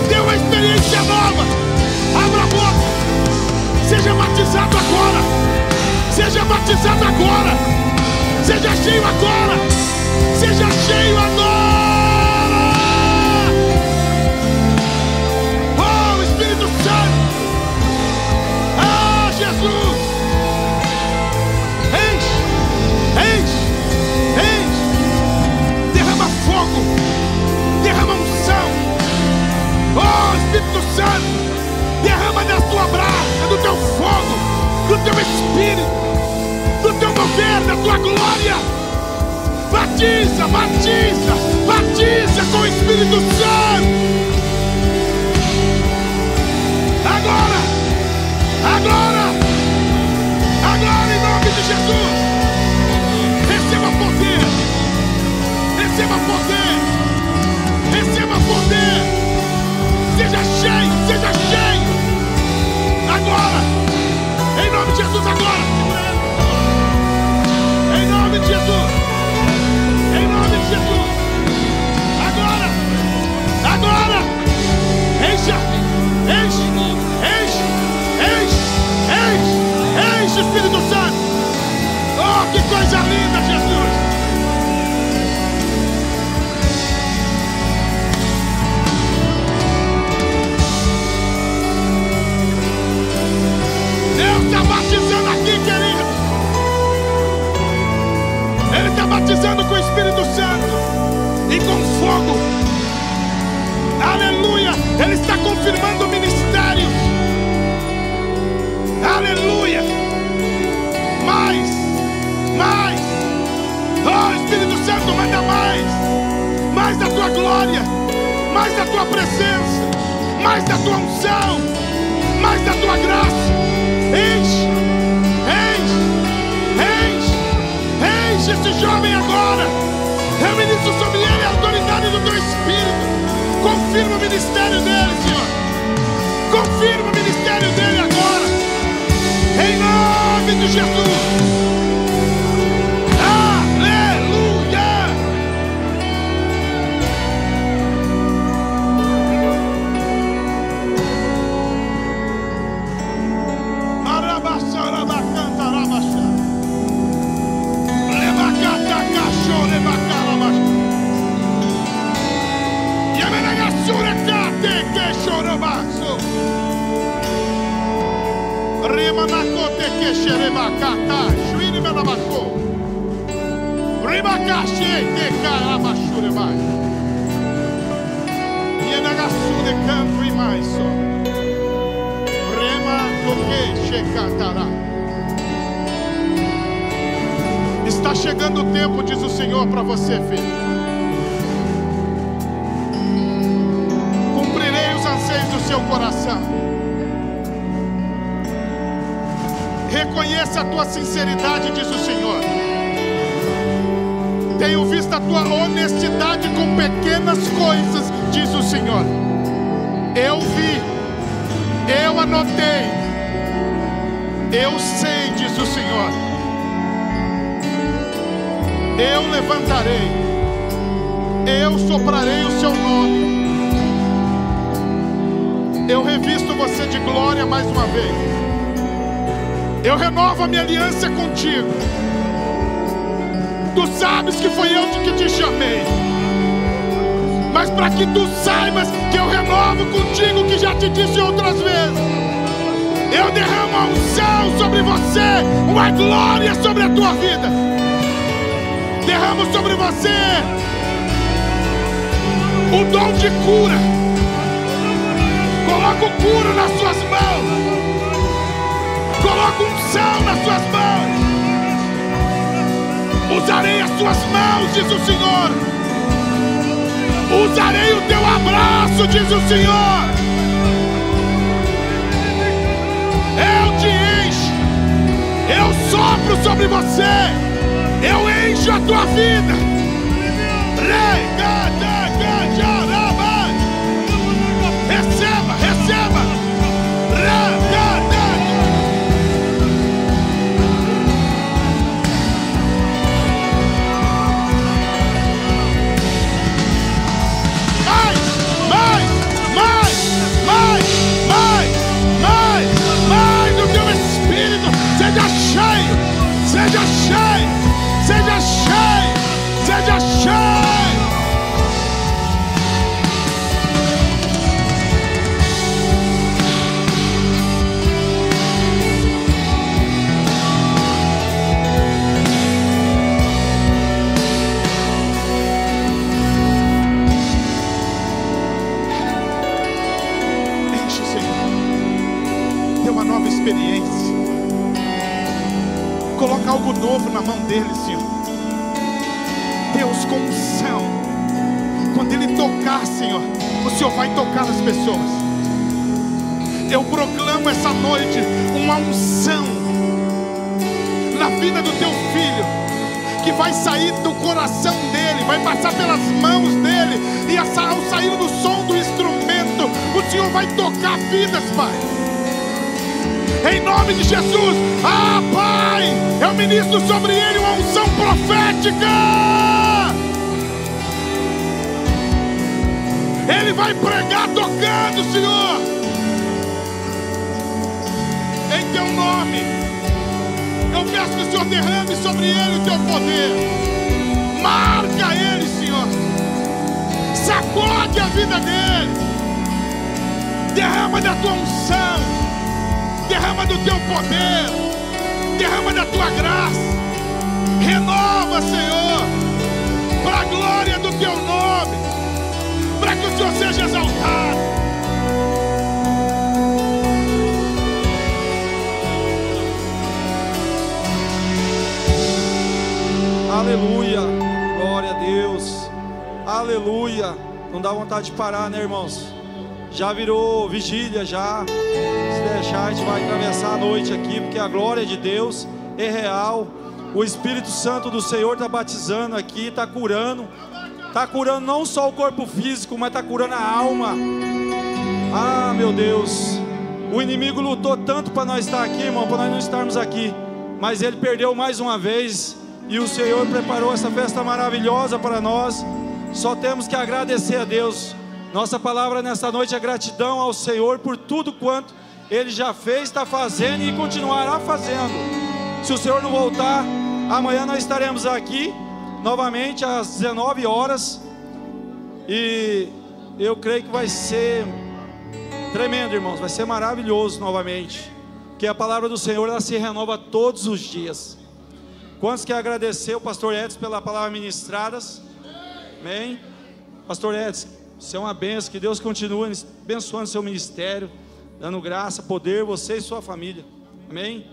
Dê uma experiência nova. Abra a boca. Seja batizado agora. Seja batizado agora. Seja cheio agora. Seja cheio agora. Oh, Espírito Santo. Ah, Jesus. Enche, enche, enche. Derrama fogo. Derrama unção. Oh, Espírito Santo. Derrama da tua brasa, do teu fogo, do teu Espírito, do teu mover, da tua glória. Batiza, batiza, batiza com o Espírito Santo. Agora, agora, agora em nome de Jesus. Receba poder, receba poder, receba poder. Seja cheio, seja cheio. Agora, em nome de Jesus, agora. Em nome de Jesus. Em nome de Jesus. Agora. Agora. Encha. Enche. Enche. Enche. Enche. Enche, Espírito Santo. Oh, que coisa linda, Jesus. Deus está batizando aqui, querido. Ele está batizando com o Espírito Santo e com fogo. Aleluia. Ele está confirmando ministérios. Aleluia. Mais, mais. Oh, Espírito Santo, manda mais. Mais da tua glória, mais da tua presença, mais da tua unção, mais da tua graça. Enche, enche, enche, enche esse jovem agora. Eu ministro sobre ele a autoridade do teu Espírito. Confirma o ministério dele, Senhor. Confirma o ministério dele agora. Em nome de Jesus. Aleluia. Marabassarabacantara. Está chegando o tempo, diz o Senhor, para você, filho. Cumprirei os anseios do seu coração. Reconheça a tua sinceridade, diz o Senhor. Tenho visto a tua honestidade com pequenas coisas, diz o Senhor. Eu vi, eu anotei, eu sei, diz o Senhor. Eu levantarei, eu soprarei o seu nome. Eu revisto você de glória mais uma vez. Eu renovo a minha aliança contigo. Tu sabes que foi eu que te chamei, mas para que tu saibas que eu renovo contigo, que já te disse outras vezes, eu derramo a unção sobre você, uma glória sobre a tua vida. Derramo sobre você o dom de cura. Coloco cura nas suas mãos. Coloco unção nas suas mãos. Usarei as suas mãos, diz o Senhor. Usarei o teu abraço, diz o Senhor. Eu te encho. Eu sopro sobre você. Eu encho a tua vida. Receba, receba. Mais do teu Espírito. Seja cheio, seja cheio. Seja cheio, seja cheio. Enche, Senhor. Dê uma nova experiência. Coloca algo novo na mão dele, Senhor. Deus, com unção. Quando Ele tocar, Senhor, o Senhor vai tocar nas pessoas. Eu proclamo essa noite uma unção na vida do teu filho, que vai sair do coração dele, vai passar pelas mãos dele, e ao sair do som do instrumento, o Senhor vai tocar vidas, Pai. Em nome de Jesus. Ah, Pai, eu ministro sobre ele uma unção profética. Ele vai pregar tocando, Senhor, em teu nome. Eu peço que o Senhor derrame sobre ele o teu poder. Marca ele, Senhor. Sacode a vida dele. Derrama da tua unção. Derrama do teu poder, derrama da tua graça, renova, Senhor, para a glória do teu nome, para que o Senhor seja exaltado. Aleluia, glória a Deus, aleluia. Não dá vontade de parar, né, irmãos? Já virou vigília, já. Se deixar, a gente vai atravessar a noite aqui, porque a glória de Deus é real. O Espírito Santo do Senhor está batizando aqui, está curando. Está curando não só o corpo físico, mas está curando a alma. Ah, meu Deus. O inimigo lutou tanto para nós estar aqui, irmão, para nós não estarmos aqui. Mas ele perdeu mais uma vez. E o Senhor preparou essa festa maravilhosa para nós. Só temos que agradecer a Deus. Nossa palavra nessa noite é gratidão ao Senhor por tudo quanto Ele já fez, está fazendo e continuará fazendo. Se o Senhor não voltar, amanhã nós estaremos aqui novamente às 19 horas. E eu creio que vai ser tremendo, irmãos. Vai ser maravilhoso novamente. porque a palavra do Senhor ela se renova todos os dias. Quantos querem agradecer o pastor Edson pela palavra ministradas? Amém? Pastor Edson, você é uma bênção, que Deus continue abençoando seu ministério, dando graça, poder, você e sua família. Amém?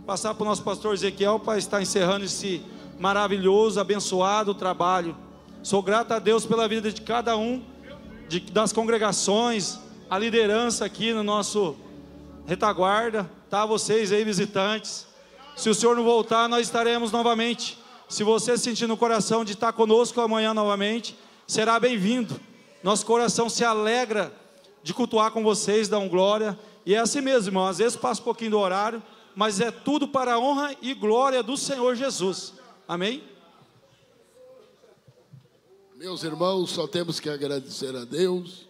Passar para o nosso pastor Ezequiel para estar encerrando esse maravilhoso, abençoado trabalho. Sou grato a Deus pela vida de cada um das congregações, a liderança aqui no nosso retaguarda, tá? Vocês aí visitantes, se o Senhor não voltar, nós estaremos novamente. Se você sentir no coração de estar conosco amanhã novamente, será bem-vindo. Nosso coração se alegra de cultuar com vocês, dar glória, e é assim mesmo, irmão, às vezes passa um pouquinho do horário, mas é tudo para a honra e glória do Senhor Jesus, amém? Meus irmãos, só temos que agradecer a Deus,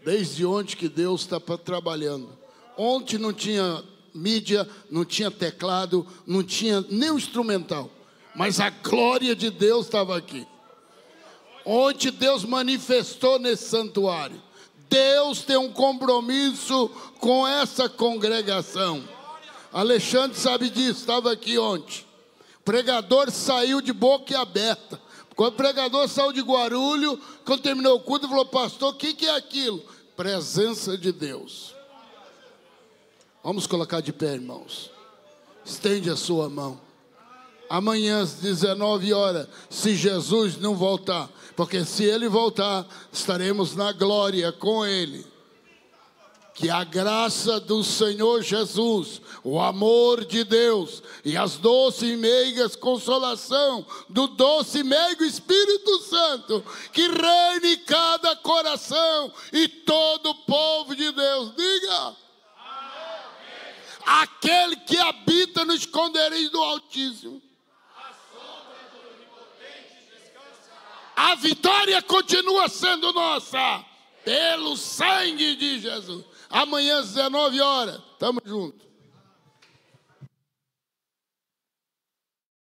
desde ontem que Deus está trabalhando. Ontem não tinha mídia, não tinha teclado, não tinha nem o instrumental, mas a glória de Deus estava aqui. Ontem Deus manifestou nesse santuário. Deus tem um compromisso com essa congregação. Alexandre sabe disso, estava aqui ontem. O pregador saiu de boca aberta. Quando o pregador saiu de Guarulhos, quando terminou o culto, falou: pastor, o que é aquilo? Presença de Deus. Vamos colocar de pé, irmãos. Estende a sua mão. Amanhã às 19 horas, se Jesus não voltar, porque se Ele voltar, estaremos na glória com Ele. Que a graça do Senhor Jesus, o amor de Deus e as doces e meigas consolação do doce e meigo Espírito Santo, que reine em cada coração e todo o povo de Deus, diga: amém. Aquele que habita no esconderijo do Altíssimo, a vitória continua sendo nossa, pelo sangue de Jesus. Amanhã às 19 horas, estamos juntos.